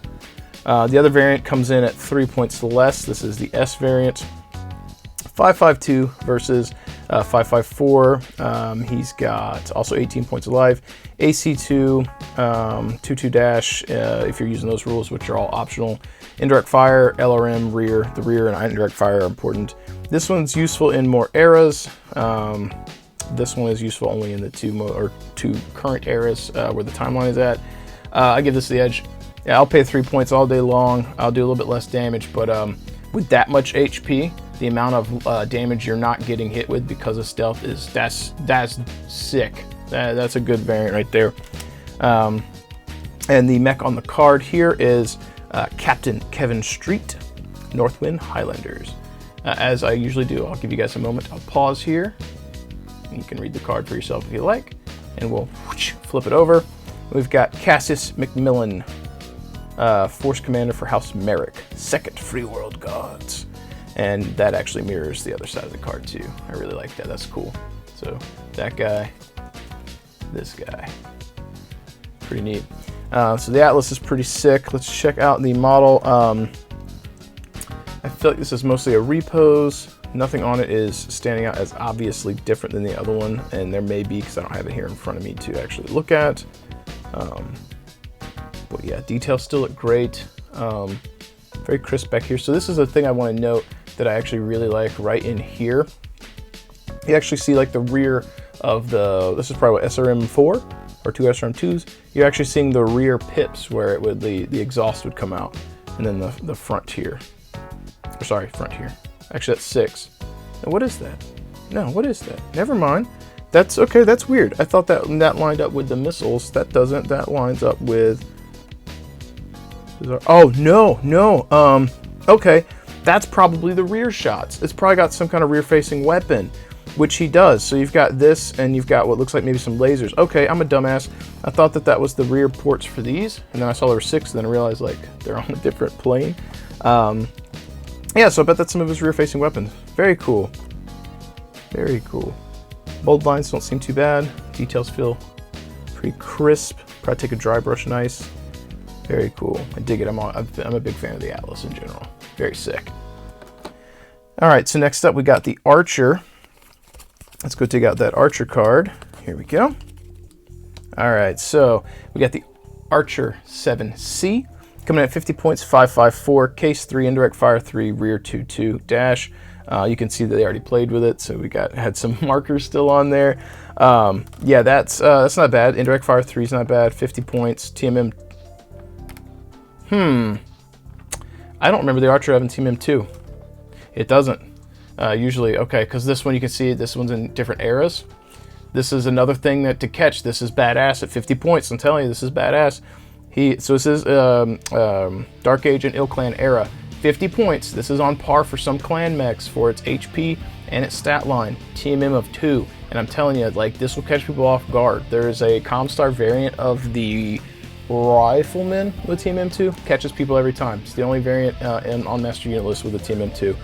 The other variant comes in at 3 points less. This is the S variant. 552 versus 554. He's got also 18 points of life. AC2, 2-2 dash, if you're using those rules, which are all optional. Indirect fire, LRM, rear. The rear and indirect fire are important. This one's useful in more eras. This one is useful only in the two current eras where the timeline is at. I give this the edge. Yeah, I'll pay 3 points all day long. I'll do a little bit less damage, but with that much HP, the amount of damage you're not getting hit with because of stealth that's sick. That's a good variant right there. And the mech on the card here is Captain Kevin Street, Northwind Highlanders. As I usually do, I'll give you guys a moment. I'll pause here. You can read the card for yourself if you like, and we'll flip it over. We've got Cassius McMillan, Force Commander for House Merrick, 2nd Free World Gods. And that actually mirrors the other side of the card too. I really like that. That's cool. So that guy, this guy, pretty neat. So the Atlas is pretty sick. Let's check out the model. I feel like this is mostly a repose. Nothing on it is standing out as obviously different than the other one, and there may be because I don't have it here in front of me to actually look at. But yeah, details still look great. Very crisp back here. So this is a thing I want to note that I actually really like right in here. You actually see like the rear of this is probably what, SRM4 or 2 SRM2s. You're actually seeing the rear pips where it would the exhaust would come out, and then the front here. Or sorry, front here. Actually, that's 6. Now, what is that? No, what is that? Never mind. That's okay. That's weird. I thought that lined up with the missiles. That doesn't. That lines up with. Oh no. Okay. That's probably the rear shots. It's probably got some kind of rear-facing weapon, which he does. So you've got this, and you've got what looks like maybe some lasers. Okay, I'm a dumbass. I thought that was the rear ports for these, and then I saw there were 6, and then I realized like they're on a different plane. Yeah, so I bet that's some of his rear-facing weapons. Very cool. Very cool. Mold lines don't seem too bad. Details feel pretty crisp. Probably take a dry brush nice. Very cool. I dig it. I'm a big fan of the Atlas in general. Very sick. All right, so next up we got the Archer. Let's go dig out that Archer card. Here we go. All right, so we got the Archer 7C. Coming in at 50 points, 554, case 3, indirect fire 3, rear 2-2 dash. You can see that they already played with it, so we had some markers still on there. Yeah, that's not bad. Indirect fire 3 is not bad. 50 points. TMM. I don't remember the Archer having TMM 2. It doesn't. Usually, okay, because this one you can see this one's in different eras. This is another thing that to catch. This is badass at 50 points. I'm telling you, this is badass. So this is Dark Age and Ill Clan era. 50 points. This is on par for some clan mechs for its HP and its stat line. TMM of 2. And I'm telling you, like, this will catch people off guard. There is a Comstar variant of the Rifleman with TMM 2. Catches people every time. It's the only variant on Master Unit list with the TMM 2.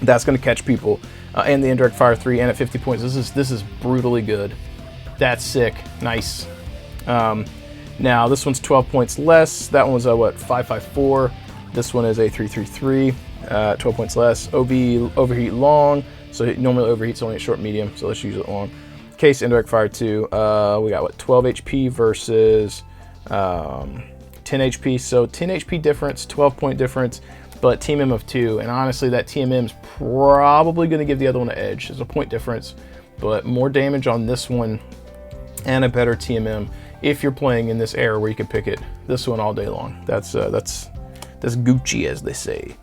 That's going to catch people. And the Indirect Fire 3 and at 50 points. This is brutally good. That's sick. Nice. Now, this one's 12 points less. That one was a, what, 554. This one is a 333, 12 points less. Overheat long, so it normally overheats only at short medium, so let's use it long. Case Indirect Fire 2, we got what, 12 HP versus 10 HP, so 10 HP difference, 12 point difference, but TMM of 2, and honestly that TMM is probably going to give the other one an edge. There's a point difference, but more damage on this one and a better TMM if you're playing in this era where you can pick it. This one all day long. That's Gucci, as they say.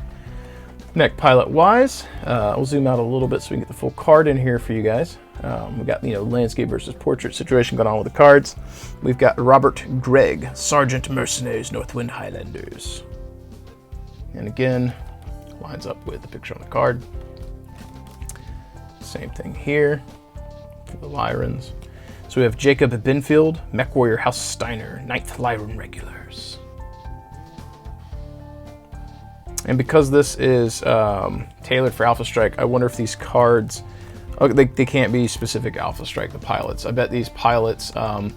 Mech pilot wise, we'll zoom out a little bit so we can get the full card in here for you guys. We got, you know, landscape versus portrait situation going on with the cards. We've got Robert Gregg, Sergeant Mercenaries, Northwind Highlanders. And again, lines up with the picture on the card. Same thing here for the Lyrans. So we have Jacob Binfield, Mech Warrior House Steiner, 9th Lyran Regulars. And because this is tailored for Alpha Strike, I wonder if these cards, they can't be specific Alpha Strike, the pilots. I bet these pilots, I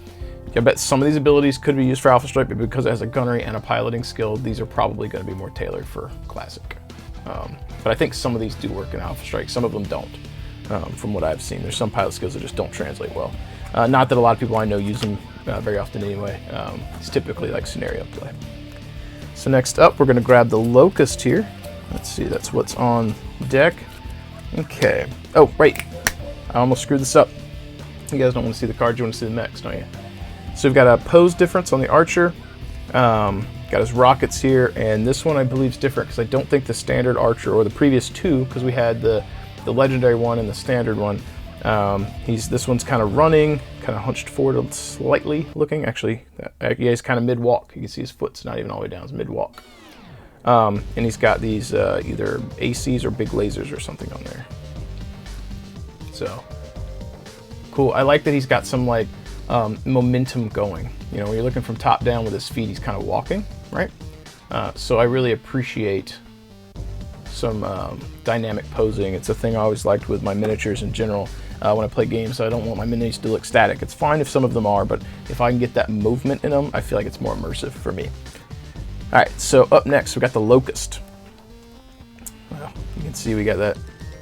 bet some of these abilities could be used for Alpha Strike, but because it has a gunnery and a piloting skill, these are probably going to be more tailored for Classic. But I think some of these do work in Alpha Strike, some of them don't, from what I've seen. There's some pilot skills that just don't translate well. Not that a lot of people I know use them very often anyway. It's typically like scenario play. So next up, we're going to grab the Locust here. Let's see, that's what's on deck. Okay. Oh, right. I almost screwed this up. You guys don't want to see the cards, you want to see the mechs, don't you? So we've got a pose difference on the Archer. Got his rockets here, and this one I believe is different because I don't think the standard Archer, or the previous two, because we had the legendary one and the standard one. This one's kind of running, kind of hunched forward slightly looking. Actually, yeah, he's kind of mid-walk. You can see his foot's not even all the way down, it's mid-walk. And he's got these either ACs or big lasers or something on there. So, cool. I like that he's got some like momentum going. You know, when you're looking from top down with his feet, he's kind of walking, right? So I really appreciate some dynamic posing. It's a thing I always liked with my miniatures in general. When I play games, I don't want my minis to look static. It's fine if some of them are, but if I can get that movement in them, I feel like it's more immersive for me. All right, so up next, we got the Locust. Well, you can see we got that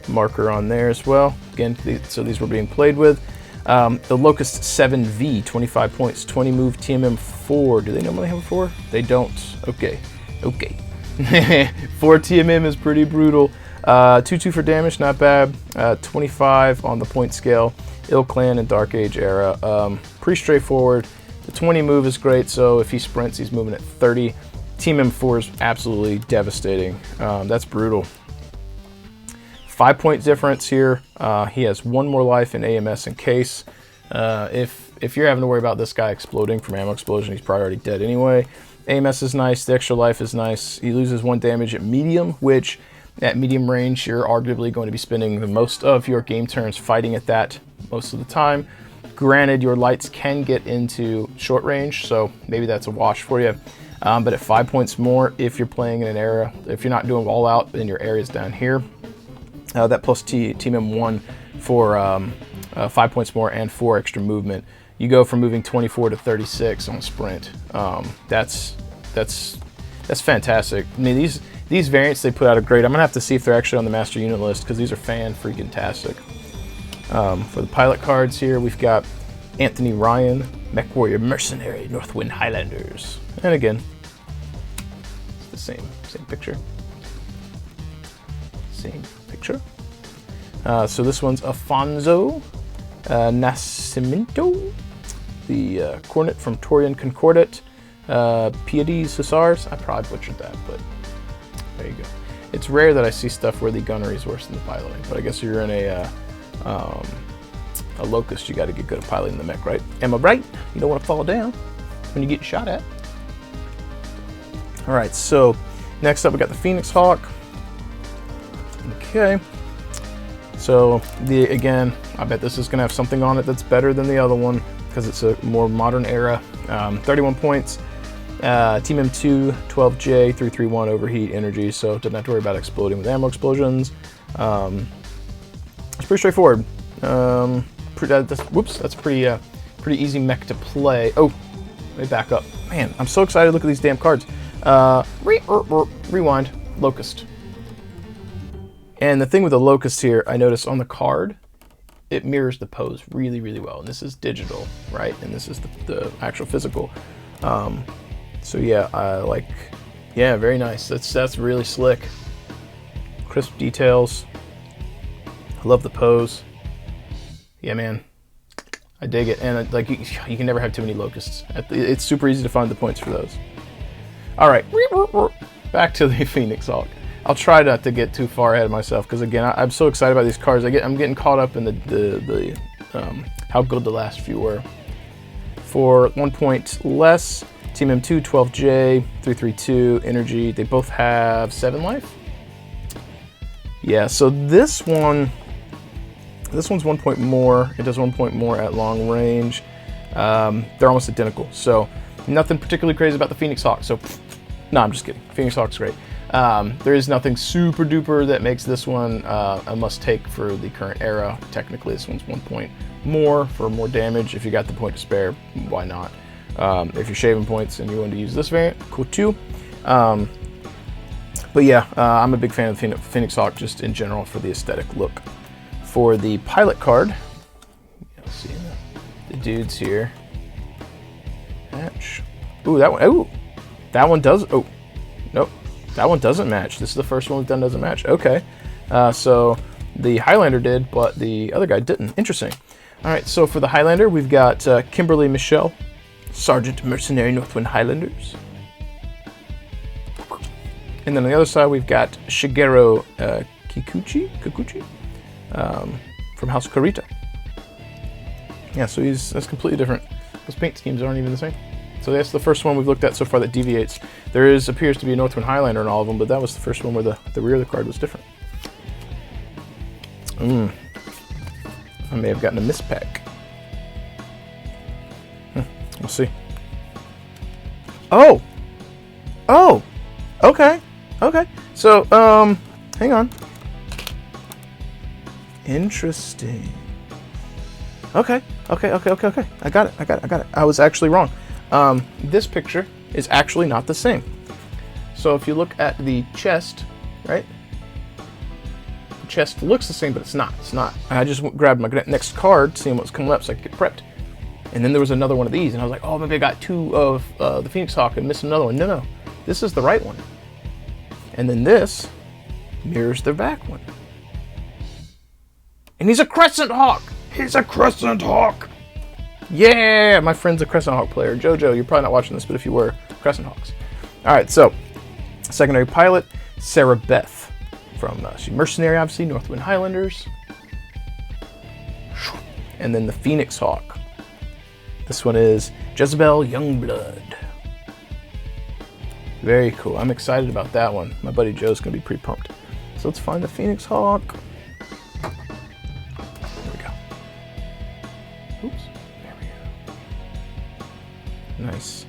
marker on there as well. Again, so these were being played with. The Locust 7V, 25 points, 20 move, TMM 4. Do they normally have a 4? They don't. Okay. 4 TMM is pretty brutal. 2-2 for damage, not bad. 25 on the point scale. Ill Clan and Dark Age era. Pretty straightforward. The 20 move is great, so if he sprints, he's moving at 30. TMM 4 is absolutely devastating. That's brutal. 5 point difference here. He has 1 more life in AMS in case. If you're having to worry about this guy exploding from ammo explosion, he's probably already dead anyway. AMS is nice, the extra life is nice. He loses 1 damage at medium, which at medium range, you're arguably going to be spending the most of your game turns fighting at that most of the time. Granted, your lights can get into short range, so maybe that's a wash for you. But at 5 points more, if you're playing in an area, if you're not doing all out, then your area's down here. That plus TMM 1 for 5 points more and 4 extra movement. You go from moving 24 to 36 on sprint. That's fantastic. I mean, these variants they put out are great. I'm gonna have to see if they're actually on the master unit list because these are fan-freaking-tastic. For the pilot cards here, we've got Anthony Ryan, Mech Warrior Mercenary, Northwind Highlanders. And again, it's the same picture. Same picture. So this one's Afonso Nascimento, the Cornet from Torian Concordat, Piedis Hussars. I probably butchered that, but there you go. It's rare that I see stuff where the gunnery is worse than the piloting, but I guess if you're in a Locust, you got to get good at piloting the mech, right? Am I right? You don't want to fall down when you get shot at. All right, so Next up, we got the Phoenix Hawk. Okay. So, again, I bet this is going to have something on it that's better than the other one because it's a more modern era. 31 points. Team M2, 12J, 331 overheat energy, so doesn't have to worry about exploding with ammo explosions. It's pretty straightforward. That's pretty easy mech to play. Oh, let me back up. Man, I'm so excited to look at these damn cards. Rewind. Locust. And the thing with the Locust here, I notice on the card, it mirrors the pose really, really well. And this is digital, right? And this is the actual physical. So yeah, yeah, very nice. That's really slick. Crisp details. I love the pose. Yeah, man. I dig it. And you can never have too many Locusts. It's super easy to find the points for those. All right, back to the Phoenix Hawk. I'll try not to get too far ahead of myself because again, I'm so excited about these cards. I'm getting caught up in the how good the last few were. For 1 point less, Team M2, 12J, 332 energy. They both have 7 life. Yeah, so this one's 1 point more. It does 1 point more at long range. They're almost identical. So nothing particularly crazy about the Phoenix Hawk. So no, I'm just kidding. Phoenix Hawk's great. There is nothing super duper that makes this one a must take for the current era. Technically, this one's 1 point more for more damage. If you got the point to spare, why not? If you're shaving points and you want to use this variant, cool too. But yeah, I'm a big fan of the Phoenix Hawk just in general for the aesthetic look. For the pilot card, you'll see the dudes here. Match. Ooh, that one. Ooh, that one does. Oh, nope. That one doesn't match. This is the first one we've done doesn't match. Okay. So the Highlander did, but the other guy didn't. Interesting. All right. So for the Highlander, we've got Kimberly Michelle, Sergeant Mercenary Northwind Highlanders. And then on the other side, we've got Shigeru Kikuchi from House Kurita. Yeah, so that's completely different. Those paint schemes aren't even the same. So that's the first one we've looked at so far that deviates. There appears to be a Northwind Highlander in all of them, but that was the first one where the rear of the card was different. I may have gotten a mispack. We'll see. Oh! Oh! Okay. Okay. So, hang on. Interesting. Okay. Okay. I got it. I was actually wrong. This picture is actually not the same. So if you look at the chest, right? The chest looks the same, but it's not. It's not. I just grabbed my next card, seeing what's coming up so I could get prepped. And then there was another one of these, and I was like, oh, maybe I got 2 of the Phoenix Hawk and missed another one. No. This is the right one. And then this mirrors the back one. And he's a Crescent Hawk! He's a Crescent Hawk! Yeah! My friend's a Crescent Hawk player. Jojo, you're probably not watching this, but if you were, Crescent Hawks. Alright, so, secondary pilot, Sarah Beth. From she's Mercenary, obviously, Northwind Highlanders. And then the Phoenix Hawk. This one is Jezebel Youngblood. Very cool. I'm excited about that one. My buddy Joe's going to be pretty pumped. So let's find the Phoenix Hawk. There we go. Oops. There we go. Nice.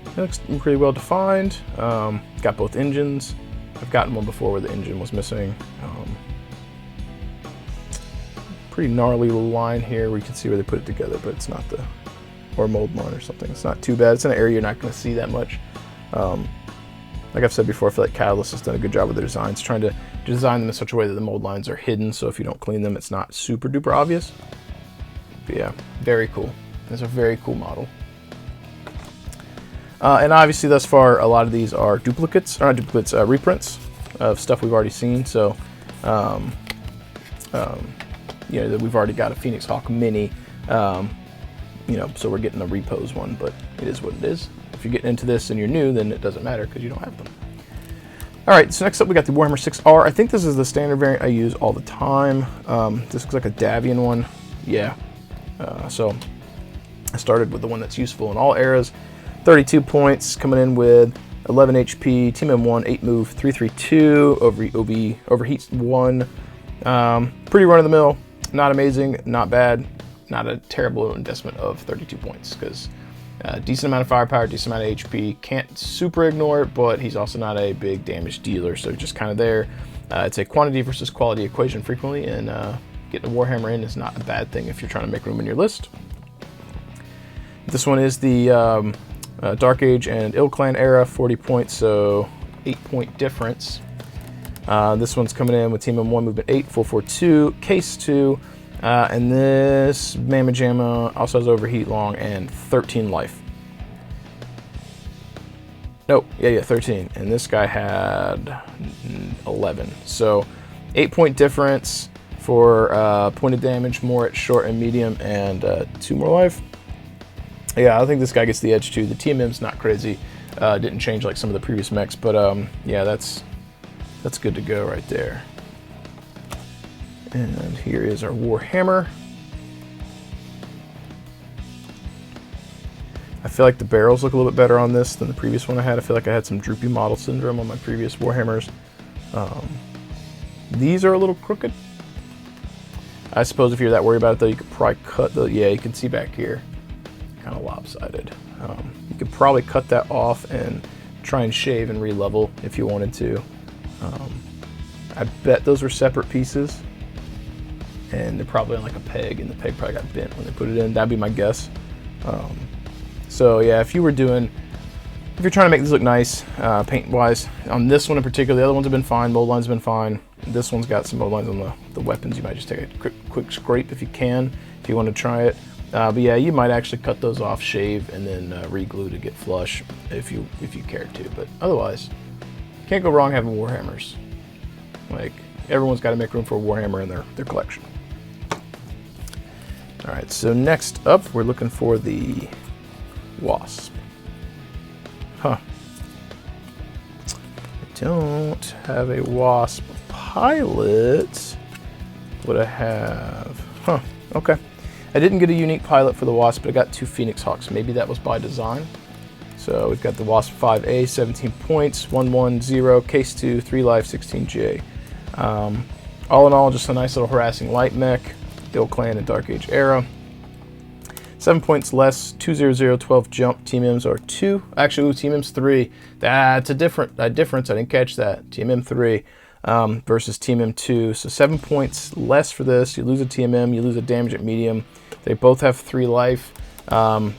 It looks pretty well defined. Got both engines. I've gotten one before where the engine was missing. Pretty gnarly little line here where you can see where they put it together, but it's not or mold line or something. It's not too bad. It's in an area you're not going to see that much. Like I've said before, I feel like Catalyst has done a good job with their designs, trying to design them in such a way that the mold lines are hidden, so if you don't clean them, it's not super duper obvious. But yeah, very cool. It's a very cool model. And obviously, thus far, a lot of these are duplicates, or not duplicates, reprints of stuff we've already seen. So, you know, we've already got a Phoenix Hawk Mini. You know, so we're getting a repose one, but it is what it is. If you're getting into this and you're new, then it doesn't matter because you don't have them. All right, so next up we got the Warhammer 6R. I think this is the standard variant I use all the time. This looks like a Davian one. Yeah. So I started with the one that's useful in all eras. 32 points, coming in with 11 HP, Team M1, 8 move, 332, overheats 1. Pretty run-of-the-mill, not amazing, not bad, not a terrible investment of 32 points, because decent amount of firepower, decent amount of HP, can't super ignore it, but he's also not a big damage dealer, so just kind of there. It's a quantity versus quality equation frequently, and getting a Warhammer in is not a bad thing if you're trying to make room in your list. This one is the Dark Age and Ill Clan era, 40 points, so 8-point difference. This one's coming in with Team M1 movement 8, 442, case 2, and this Mamma Jamma also has overheat long and 13 life. No, yeah, 13, and this guy had 11. So 8-point difference for pointed damage, more at short and medium, and 2 more life. Yeah, I think this guy gets the edge too. The TMM's not crazy. Didn't change like some of the previous mechs, but yeah, that's good to go right there. And here is our Warhammer. I feel like the barrels look a little bit better on this than the previous one I had. I feel like I had some droopy model syndrome on my previous Warhammers. These are a little crooked. I suppose if you're that worried about it though, you could probably cut the, yeah, you can see back here, kind of lopsided. You could probably cut that off and try and shave and re-level if you wanted to. I bet those were separate pieces, and they're probably on like a peg, and the peg probably got bent when they put it in. That'd be my guess. So yeah, if you're trying to make this look nice, paint-wise, on this one in particular, the other ones have been fine, mold lines have been fine. This one's got some mold lines on the weapons. You might just take a quick scrape if you can, if you want to try it. But yeah, you might actually cut those off, shave, and then re-glue to get flush if you cared to. But otherwise, can't go wrong having Warhammers. Like, everyone's got to make room for a Warhammer in their collection. All right, so next up, we're looking for the Wasp. Huh. I don't have a Wasp pilot. What I have? Huh, okay. I didn't get a unique pilot for the Wasp, but I got 2 Phoenix Hawks. Maybe that was by design. So we've got the Wasp 5A, 17 points, 110, case 2, 3 life, 16J. All in all, just a nice little harassing light mech, Ill Clan and Dark Age era. 7 points less, 200, 12 jump, TMMs are 2. Actually, TMMs 3. That's a difference. I didn't catch that. TMM 3 versus TMM 2. So 7 points less for this. You lose a TMM, you lose a damage at medium. They both have 3 life.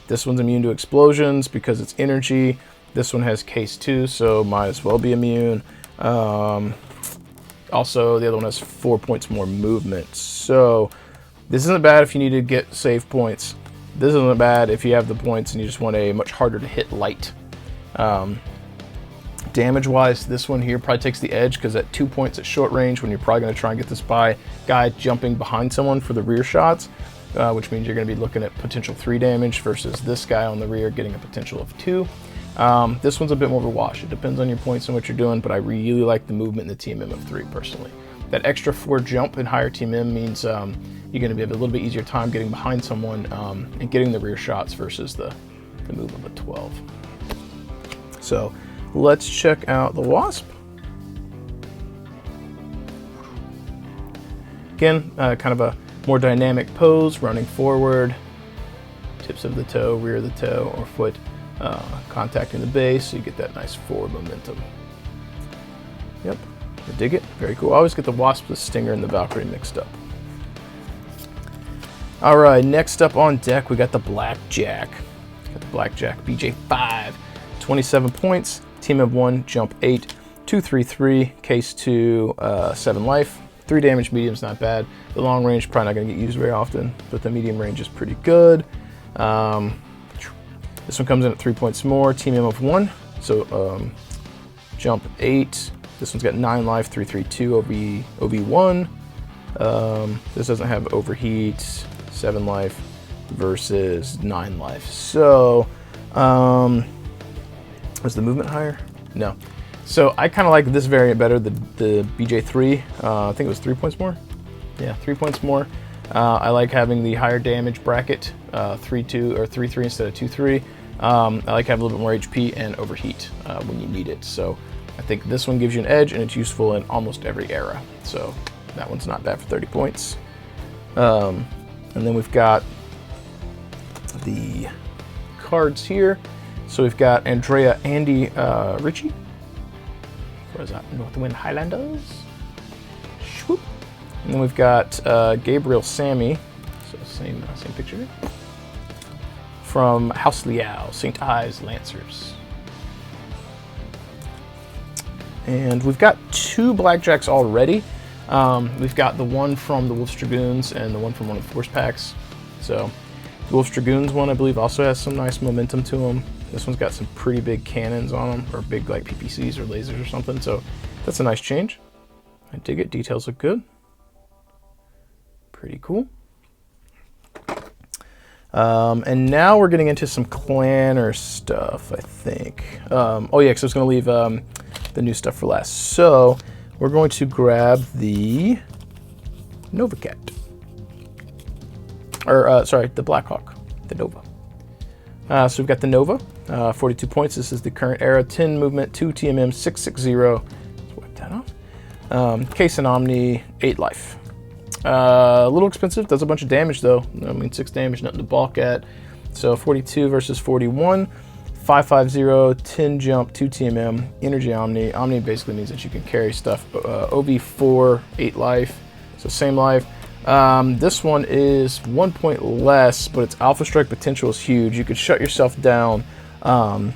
This one's immune to explosions because it's energy. This one has case 2, so might as well be immune. Also, the other one has 4 points more movement. So this isn't bad if you need to get save points. This isn't bad if you have the points and you just want a much harder to hit light. Damage-wise, this one here probably takes the edge because at 2 points at short range, when you're probably going to try and get this guy jumping behind someone for the rear shots, which means you're going to be looking at potential 3 damage versus this guy on the rear getting a potential of 2. This one's a bit more of a wash. It depends on your points and what you're doing, but I really like the movement in the TMM of 3 personally. That extra 4 jump and higher TMM means you're going to have a little bit easier time getting behind someone and getting the rear shots versus the move of a 12. So let's check out the Wasp. Again, kind of a more dynamic pose, running forward, tips of the toe, rear of the toe or foot contacting the base, so you get that nice forward momentum. Yep, I dig it. Very cool. I always get the Wasp, the Stinger, and the Valkyrie mixed up. All right, next up on deck, we got the Blackjack. Got the Blackjack BJ5, 27 points, team of 1, jump 8, 233, case 2, 7 life, 3 damage, medium's not bad. The long range probably not going to get used very often, but the medium range is pretty good. This one comes in at 3 points more, team of 1, so jump 8. This one's got 9 life, 332 OB1. This doesn't have overheat, 7 life versus 9 life. So, was the movement higher? No. So I kind of like this variant better, the BJ3. I think it was 3 points more. Yeah, 3 points more. I like having the higher damage bracket, 3-2 or 3-3 instead of 2-3. I like to have a little bit more HP and overheat when you need it. So I think this one gives you an edge, and it's useful in almost every era. So that one's not bad for 30 points. And then we've got the cards here. So we've got Andrea Andy Ritchie. Where's that? Northwind Highlanders. Swoop. And then we've got Gabriel Sammy. So same picture. From House Liao, St. Ives Lancers. And we've got 2 Blackjacks already. We've got the one from the Wolf's Dragoons and the one from one of the Force Packs. So the Wolf's Dragoons one, I believe, also has some nice momentum to them. This one's got some pretty big cannons on them, or big like PPCs or lasers or something. So that's a nice change. I dig it. Details look good. Pretty cool. And now we're getting into some clanner stuff, I think. Oh yeah, because I was going to leave the new stuff for last. So we're going to grab the Nova Cat. Or, sorry, the Blackhawk, the Nova. So we've got the Nova, 42 points. This is the current era, 10 movement, 2 TMM, 660. Let's wipe that off. Case and Omni, 8 life. A little expensive, does a bunch of damage though. I mean, 6 damage, nothing to balk at. So 42 versus 41, 550, 10 jump, 2 TMM, Energy Omni. Omni basically means that you can carry stuff. OV4, 8 life, so same life. This one is 1 point less, but its Alpha Strike potential is huge. You could shut yourself down and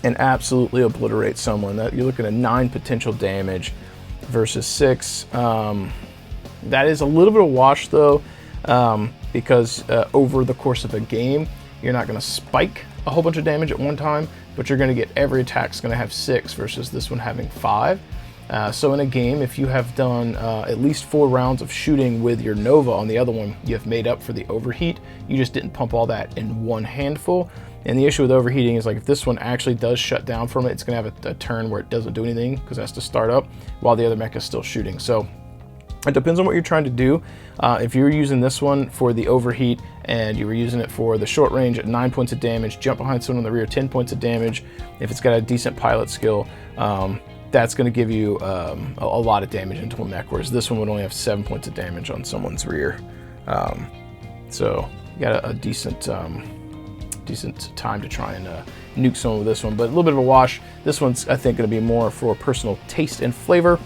absolutely obliterate someone. You're looking at 9 potential damage versus 6. That is a little bit of wash though, because over the course of a game, you're not going to spike a whole bunch of damage at one time, but you're going to get every attack's going to have 6 versus this one having 5. So in a game, if you have done at least 4 rounds of shooting with your Nova on the other one, you have made up for the overheat. You just didn't pump all that in one handful. And the issue with overheating is, like, if this one actually does shut down from it, it's going to have a turn where it doesn't do anything because it has to start up while the other mech is still shooting. So it depends on what you're trying to do. If you're using this one for the overheat and you were using it for the short range at 9 points of damage, jump behind someone in the rear, 10 points of damage, if it's got a decent pilot skill, that's going to give you a lot of damage into a mech, whereas this one would only have 7 points of damage on someone's rear. So you got a decent time to try and nuke someone with this one, but a little bit of a wash. This one's, I think, going to be more for personal taste and flavor.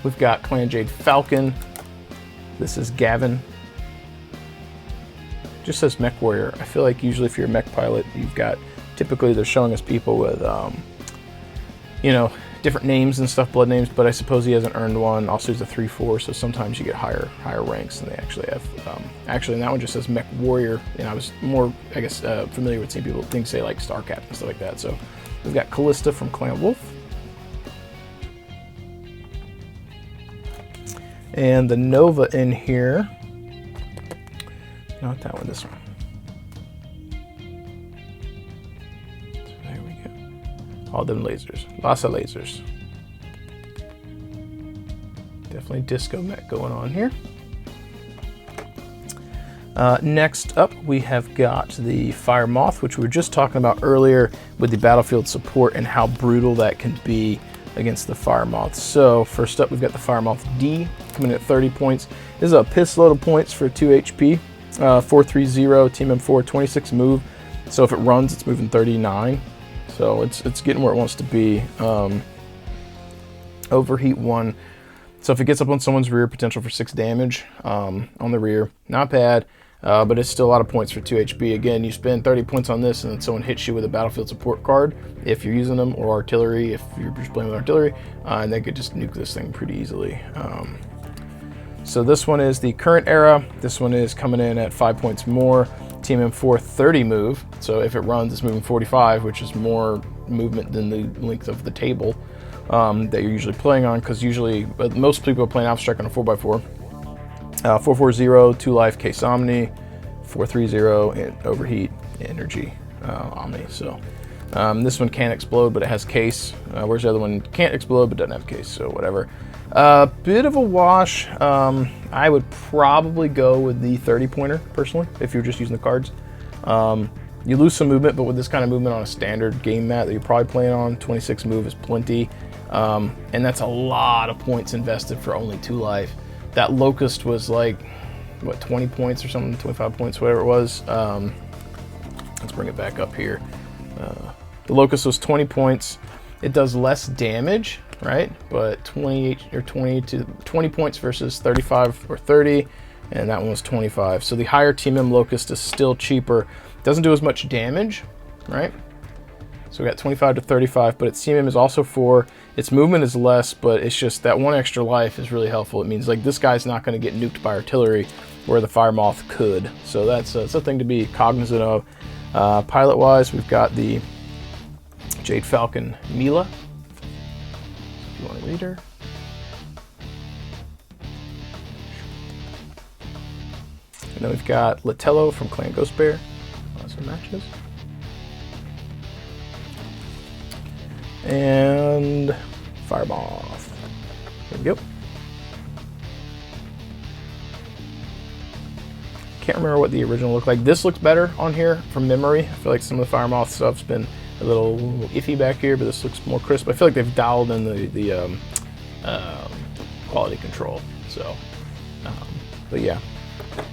We've got Clan Jade Falcon. This is Gavin. Just says Mech Warrior. I feel like usually if you're a mech pilot, you've got, typically they're showing us people with, you know, different names and stuff, blood names, but I suppose he hasn't earned one. Also, he's a 3/4, so sometimes you get higher ranks than they actually have. Actually, and that one just says Mech Warrior, and I was more, I guess, familiar with seeing people things say like Star Cap and stuff like that. So we've got Callista from Clan Wolf. And the Nova in here, not that one, this one. So there we go. All them lasers, lots of lasers. Definitely disco mech going on here. Next up, we have got the Fire Moth, which we were just talking about earlier with the battlefield support and how brutal that can be against the Fire Moth. So first up, we've got the Fire Moth D coming in at 30 points. This is a piss load of points for 2 HP. 430, Team M4, 26 move. So if it runs, it's moving 39. So it's getting where it wants to be. Overheat 1. So if it gets up on someone's rear, potential for 6 damage on the rear. Not bad. But it's still a lot of points for 2 HP. Again, you spend 30 points on this and then someone hits you with a battlefield support card if you're using them, or artillery if you're just playing with artillery, and they could just nuke this thing pretty easily. So this one is the current era. This one is coming in at 5 points more. Team M4 30 move. So if it runs, it's moving 45, which is more movement than the length of the table that you're usually playing on, because usually most people are playing Alpha Strike on a 4x4. 440, 2 life, Case Omni, 430, and overheat, energy, Omni. So this one can't explode, but it has case, whereas the other one can't explode, but doesn't have case, so whatever. Bit of a wash. I would probably go with the 30 pointer, personally, if you're just using the cards. You lose some movement, but with this kind of movement on a standard game mat that you're probably playing on, 26 move is plenty. And that's a lot of points invested for only 2 life. That Locust was like, what, 20 points or something, 25 points, whatever it was. Let's bring it back up here. The Locust was 20 points. It does less damage, right? But 28 or 20 points versus 35 or 30, and that one was 25. So the higher TMM Locust is still cheaper. Doesn't do as much damage, right? So we got 25 to 35, but its TMM is also 4. Its movement is less, but it's just that 1 extra life is really helpful. It means like this guy's not going to get nuked by artillery where the Fire Moth could. So that's something to be cognizant of. Pilot-wise, we've got the Jade Falcon Mila. If you want to read her. And then we've got Latello from Clan Ghost Bear. Some matches. And Fire Moth. There we go. Can't remember what the original looked like. This looks better on here from memory. I feel like some of the Fire Moth stuff's been a little iffy back here, but this looks more crisp. I feel like they've dialed in the quality control. So, but yeah,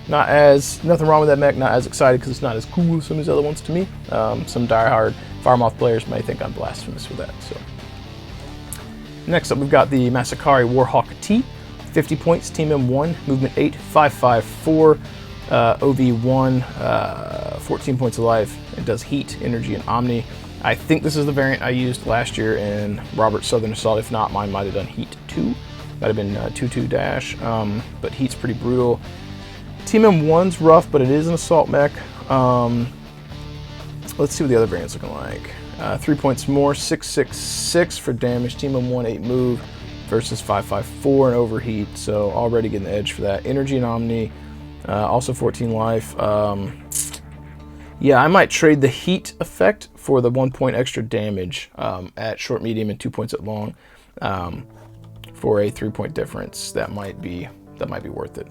nothing wrong with that mech. Not as excited because it's not as cool as some of these other ones to me. Some diehard Fire Moth players may think I'm blasphemous with that. So, next up we've got the Masakari Warhawk T, 50 points, Team M1, movement 8, 554. OV1, 14 points of life. It does heat, energy, and omni. I think this is the variant I used last year in Robert's Southern Assault. If not, mine might have done heat 2. Might have been 2-2 dash, but heat's pretty brutal. Team M1's rough, but it is an assault mech. Let's see what the other variant's looking like. 3 points more, 666 for damage. Team M1, 8 move versus 554 and overheat. So already getting the edge for that. Energy and omni. Also 14 life. Yeah, I might trade the heat effect for the 1 point extra damage at short, medium, and 2 points at long for a 3 point difference. That might be worth it.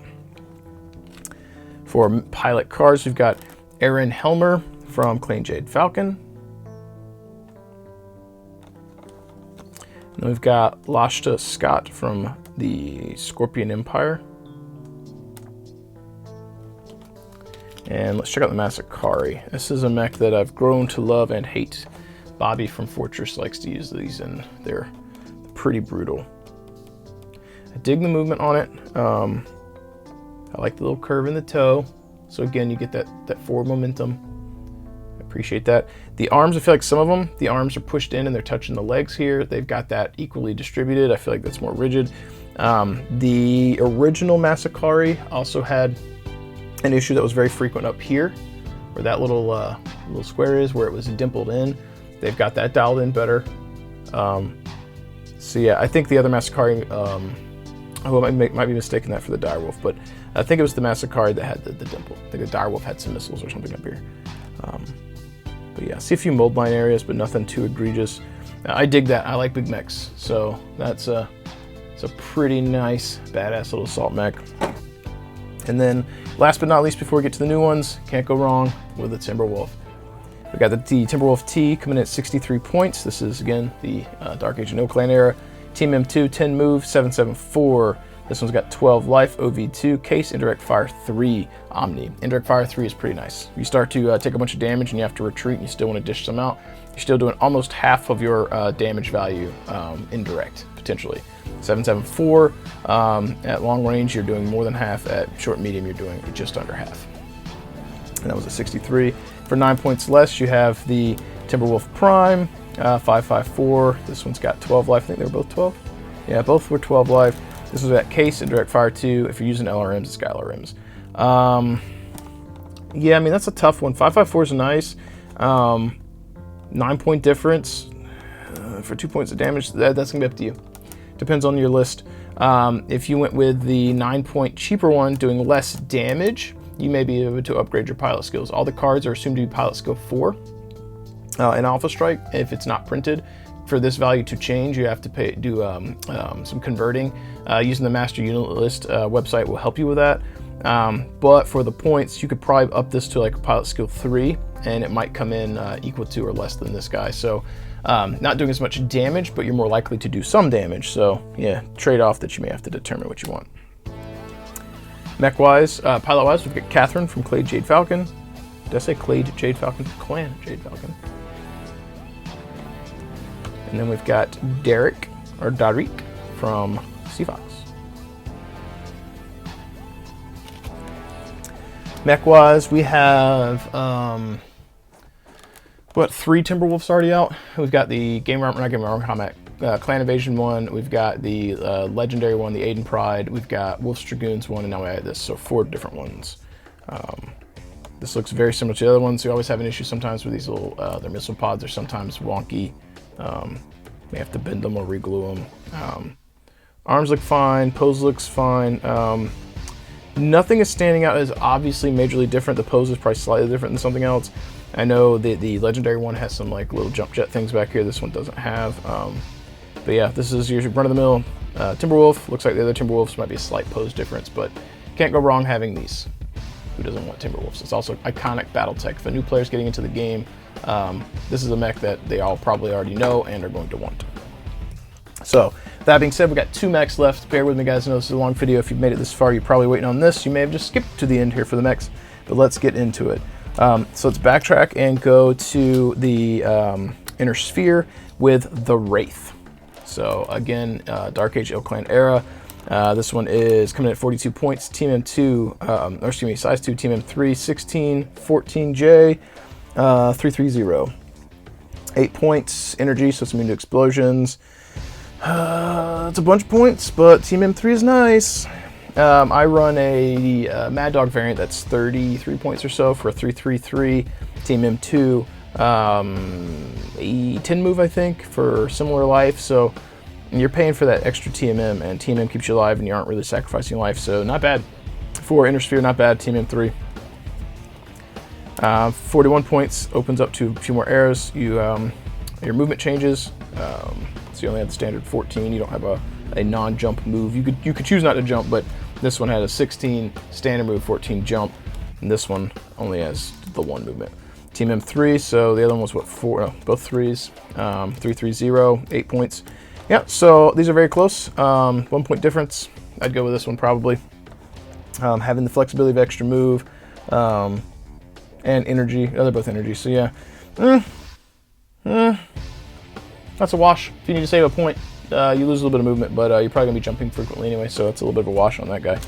For pilot cars, we've got Aaron Helmer from Clan Jade Falcon. And then we've got Lashta Scott from the Scorpion Empire. And let's check out the Masakari. This is a mech that I've grown to love and hate. Bobby from Fortress likes to use these, and they're pretty brutal. I dig the movement on it. I like the little curve in the toe. So again, you get that forward momentum. I appreciate that. The arms, I feel like some of them, the arms are pushed in and they're touching the legs here. They've got that equally distributed. I feel like that's more rigid. The original Masakari also had an issue that was very frequent up here, where that little square is, where it was dimpled in. They've got that dialed in better. So yeah, I think the other Masakari, I might be mistaking that for the Direwolf, but I think it was the Masakari that had the dimple. I think the Direwolf had some missiles or something up here. But yeah, see a few mold line areas, but nothing too egregious. I dig that. I like big mechs, so it's a pretty nice, badass little assault mech. And then, last but not least, before we get to the new ones, can't go wrong with the Timberwolf. We got the Timberwolf T coming in at 63 points. This is, again, the Dark Age of No Clan era. Team M2, 10 move, 774. This one's got 12 life, OV2, case, indirect fire 3, Omni. Indirect fire 3 is pretty nice. You start to take a bunch of damage and you have to retreat and you still want to dish some out. You're still doing almost half of your damage value indirect, potentially. 774, at long range you're doing more than half, at short and medium you're doing just under half. And that was a 63. For 9 points less you have the Timberwolf Prime, 554. This one's got 12 life. I think they were both 12. Yeah, both were 12 life. This was at case, indirect fire 2. If you're using LRMs, it's got LRMs. Yeah, I mean, that's a tough one. 554 is nice. 9 point difference for 2 points of damage. That's gonna be up to you. Depends on your list. If you went with the 9 point cheaper one, doing less damage, you may be able to upgrade your pilot skills. All the cards are assumed to be pilot skill 4 in Alpha Strike. If it's not printed, for this value to change, you have to do some converting. Using the Master Unit List website will help you with that. But for the points, you could probably up this to like pilot skill 3 and it might come in equal to or less than this guy. So not doing as much damage, but you're more likely to do some damage. So yeah, trade-off that you may have to determine what you want. Mech-wise, pilot-wise, we've got Catherine from Clade Jade Falcon. Did I say Clade Jade Falcon? Clan Jade Falcon. And then we've got Darik from Sea Fox. Mech-wise, we have, what, 3 Timberwolves already out? We've got the Clan Invasion one, we've got the Legendary one, the Aiden Pride, we've got Wolf's Dragoons one, and now we add this, so 4 different ones. This looks very similar to the other ones. We always have an issue sometimes with these little, their missile pods are sometimes wonky. We have to bend them or reglue them. Arms look fine, pose looks fine. Nothing is standing out as obviously majorly different. The pose is probably slightly different than something else. I know the Legendary one has some like little jump jet things back here. This one doesn't have. But yeah, this is your run-of-the-mill Timberwolf. Looks like the other Timberwolves might be a slight pose difference, but can't go wrong having these. Who doesn't want Timberwolves? It's also iconic Battletech. If a new player's getting into the game, this is a mech that they all probably already know and are going to want. So, that being said, we got 2 mechs left. Bear with me, guys. I know this is a long video. If you've made it this far, you're probably waiting on this. You may have just skipped to the end here for the mechs, but let's get into it. So let's backtrack and go to the Inner Sphere with the Wraith. So again, Dark Age Clan era. This one is coming in at 42 points. Team M2, or excuse me, size 2, Team M3, 16, 14J, 330. 8 points, energy, so it's immune to explosions. It's a bunch of points, but Team M3 is nice. I run a Mad Dog variant that's 33 points or so for a 333. Team M2, a 10 move, I think, for similar life. So you're paying for that extra TMM, and TMM keeps you alive, and you aren't really sacrificing life. So not bad. For Inner Sphere, not bad. Team M3. 41 points opens up to a few more arrows. Your movement changes. So you only have the standard 14. You don't have a non-jump move. You could choose not to jump, but this one had a 16 standard move, 14 jump, and this one only has the 1 movement. Team M3, so the other one was what, 4? No, both 3s. 330, 8 points. Yeah, so these are very close. 1 point difference. I'd go with this one probably. Having the flexibility of extra move and energy. Oh, they're both energy, so yeah. That's a wash. If you need to save a point, you lose a little bit of movement, but you're probably going to be jumping frequently anyway, so it's a little bit of a wash on that guy.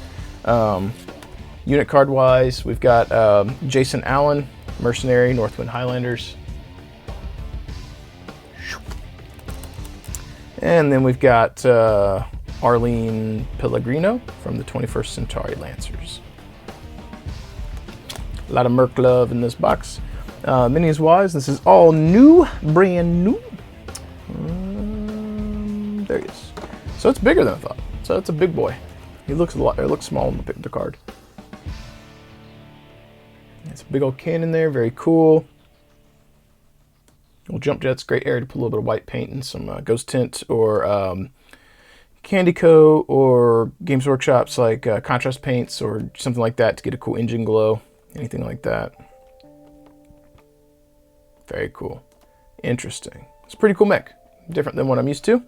Unit card-wise, we've got Jason Allen, Mercenary, Northwind Highlanders. And then we've got Arlene Pellegrino from the 21st Centauri Lancers. A lot of Merc love in this box. Minis-wise, this is all new, brand new. There he is. So it's bigger than I thought. So it's a big boy. He looks a lot. It looks small in the card. It's a big old cannon there. Very cool. Little jump jets. Great area to put a little bit of white paint and some ghost tint or Candy Co. or Games Workshop's like contrast paints or something like that to get a cool engine glow. Anything like that. Very cool. Interesting. It's a pretty cool mech. Different than what I'm used to.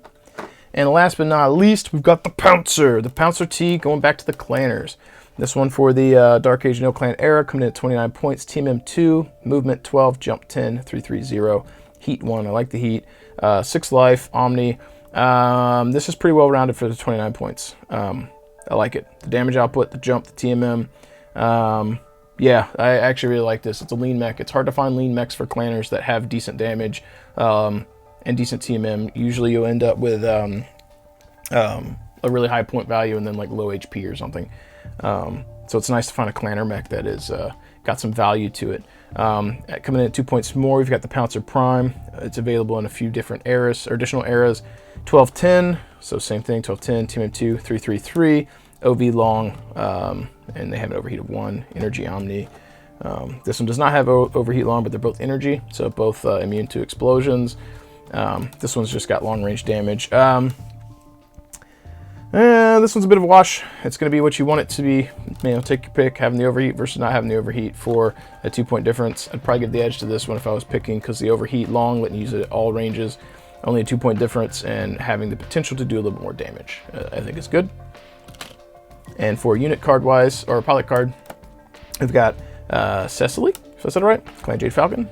And last but not least, we've got the Pouncer. The Pouncer T going back to the Clanners. This one for the Dark Age No Clan era, coming in at 29 points. Team M2, movement 12, jump 10, 330. Heat 1, I like the heat. 6 life, Omni. This is pretty well rounded for the 29 points. I like it. The damage output, the jump, the TMM. Yeah, I actually really like this. It's a lean mech. It's hard to find lean mechs for Clanners that have decent damage. And decent TMM. Usually you'll end up with a really high point value and then like low HP or something. So it's nice to find a Clanner mech that is got some value to it. Coming in at 2 points more, we've got the Pouncer Prime. It's available in a few different eras or additional eras. 1210, so same thing. 1210, Team M2, 333, OV long, and they have an overheat of 1. Energy Omni. This one does not have overheat long, but they're both energy, so both immune to explosions. This one's just got long range damage. This one's a bit of a wash. It's going to be what you want it to be. You know, take your pick, having the overheat versus not having the overheat for a 2-point difference. I'd probably give the edge to this one if I was picking, because the overheat long, letting you use it at all ranges, only a 2-point difference, and having the potential to do a little bit more damage. I think it's good. And for unit card wise, or pilot card, we've got Cecily, if I said it right, Clan Jade Falcon.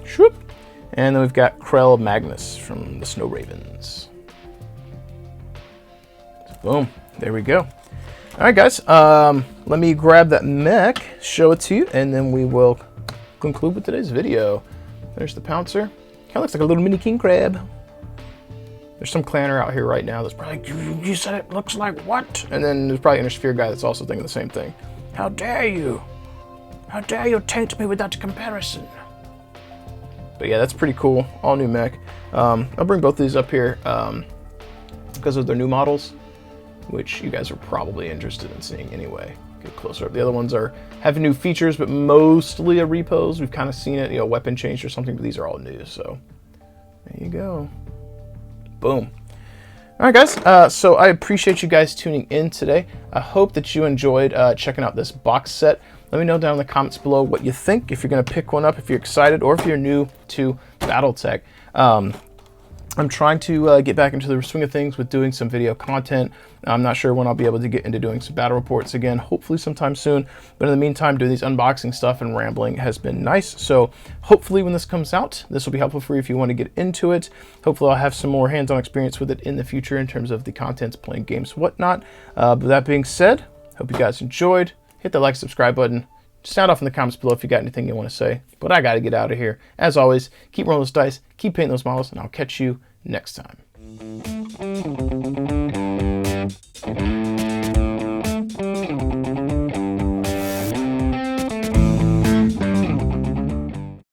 Shoop. And then we've got Krell Magnus from the Snow Ravens. Boom, there we go. All right, guys, let me grab that mech, show it to you, and then we will conclude with today's video. There's the Pouncer. Kind of looks like a little mini king crab. There's some clanner out here right now that's probably like, you said it looks like what? And then there's probably an Intersphere guy that's also thinking the same thing. How dare you? How dare you taint me with that comparison? But yeah, that's pretty cool. All new mech. I'll bring both of these up here because of their new models, which you guys are probably interested in seeing anyway. Get closer up. The other ones have new features, but mostly a repos. We've kind of seen it, you know, weapon change or something, but these are all new. So there you go. Boom. All right, guys. So I appreciate you guys tuning in today. I hope that you enjoyed checking out this box set. Let me know down in the comments below what you think, if you're going to pick one up, if you're excited, or if you're new to Battletech. I'm trying to get back into the swing of things with doing some video content. I'm not sure when I'll be able to get into doing some battle reports again, hopefully sometime soon. But in the meantime, doing these unboxing stuff and rambling has been nice. So hopefully when this comes out, this will be helpful for you if you want to get into it. Hopefully I'll have some more hands-on experience with it in the future in terms of the contents, playing games, whatnot. But that being said, hope you guys enjoyed. Hit the like, subscribe button. Sound off in the comments below if you got anything you want to say. But I got to get out of here. As always, keep rolling those dice, keep painting those models, and I'll catch you next time.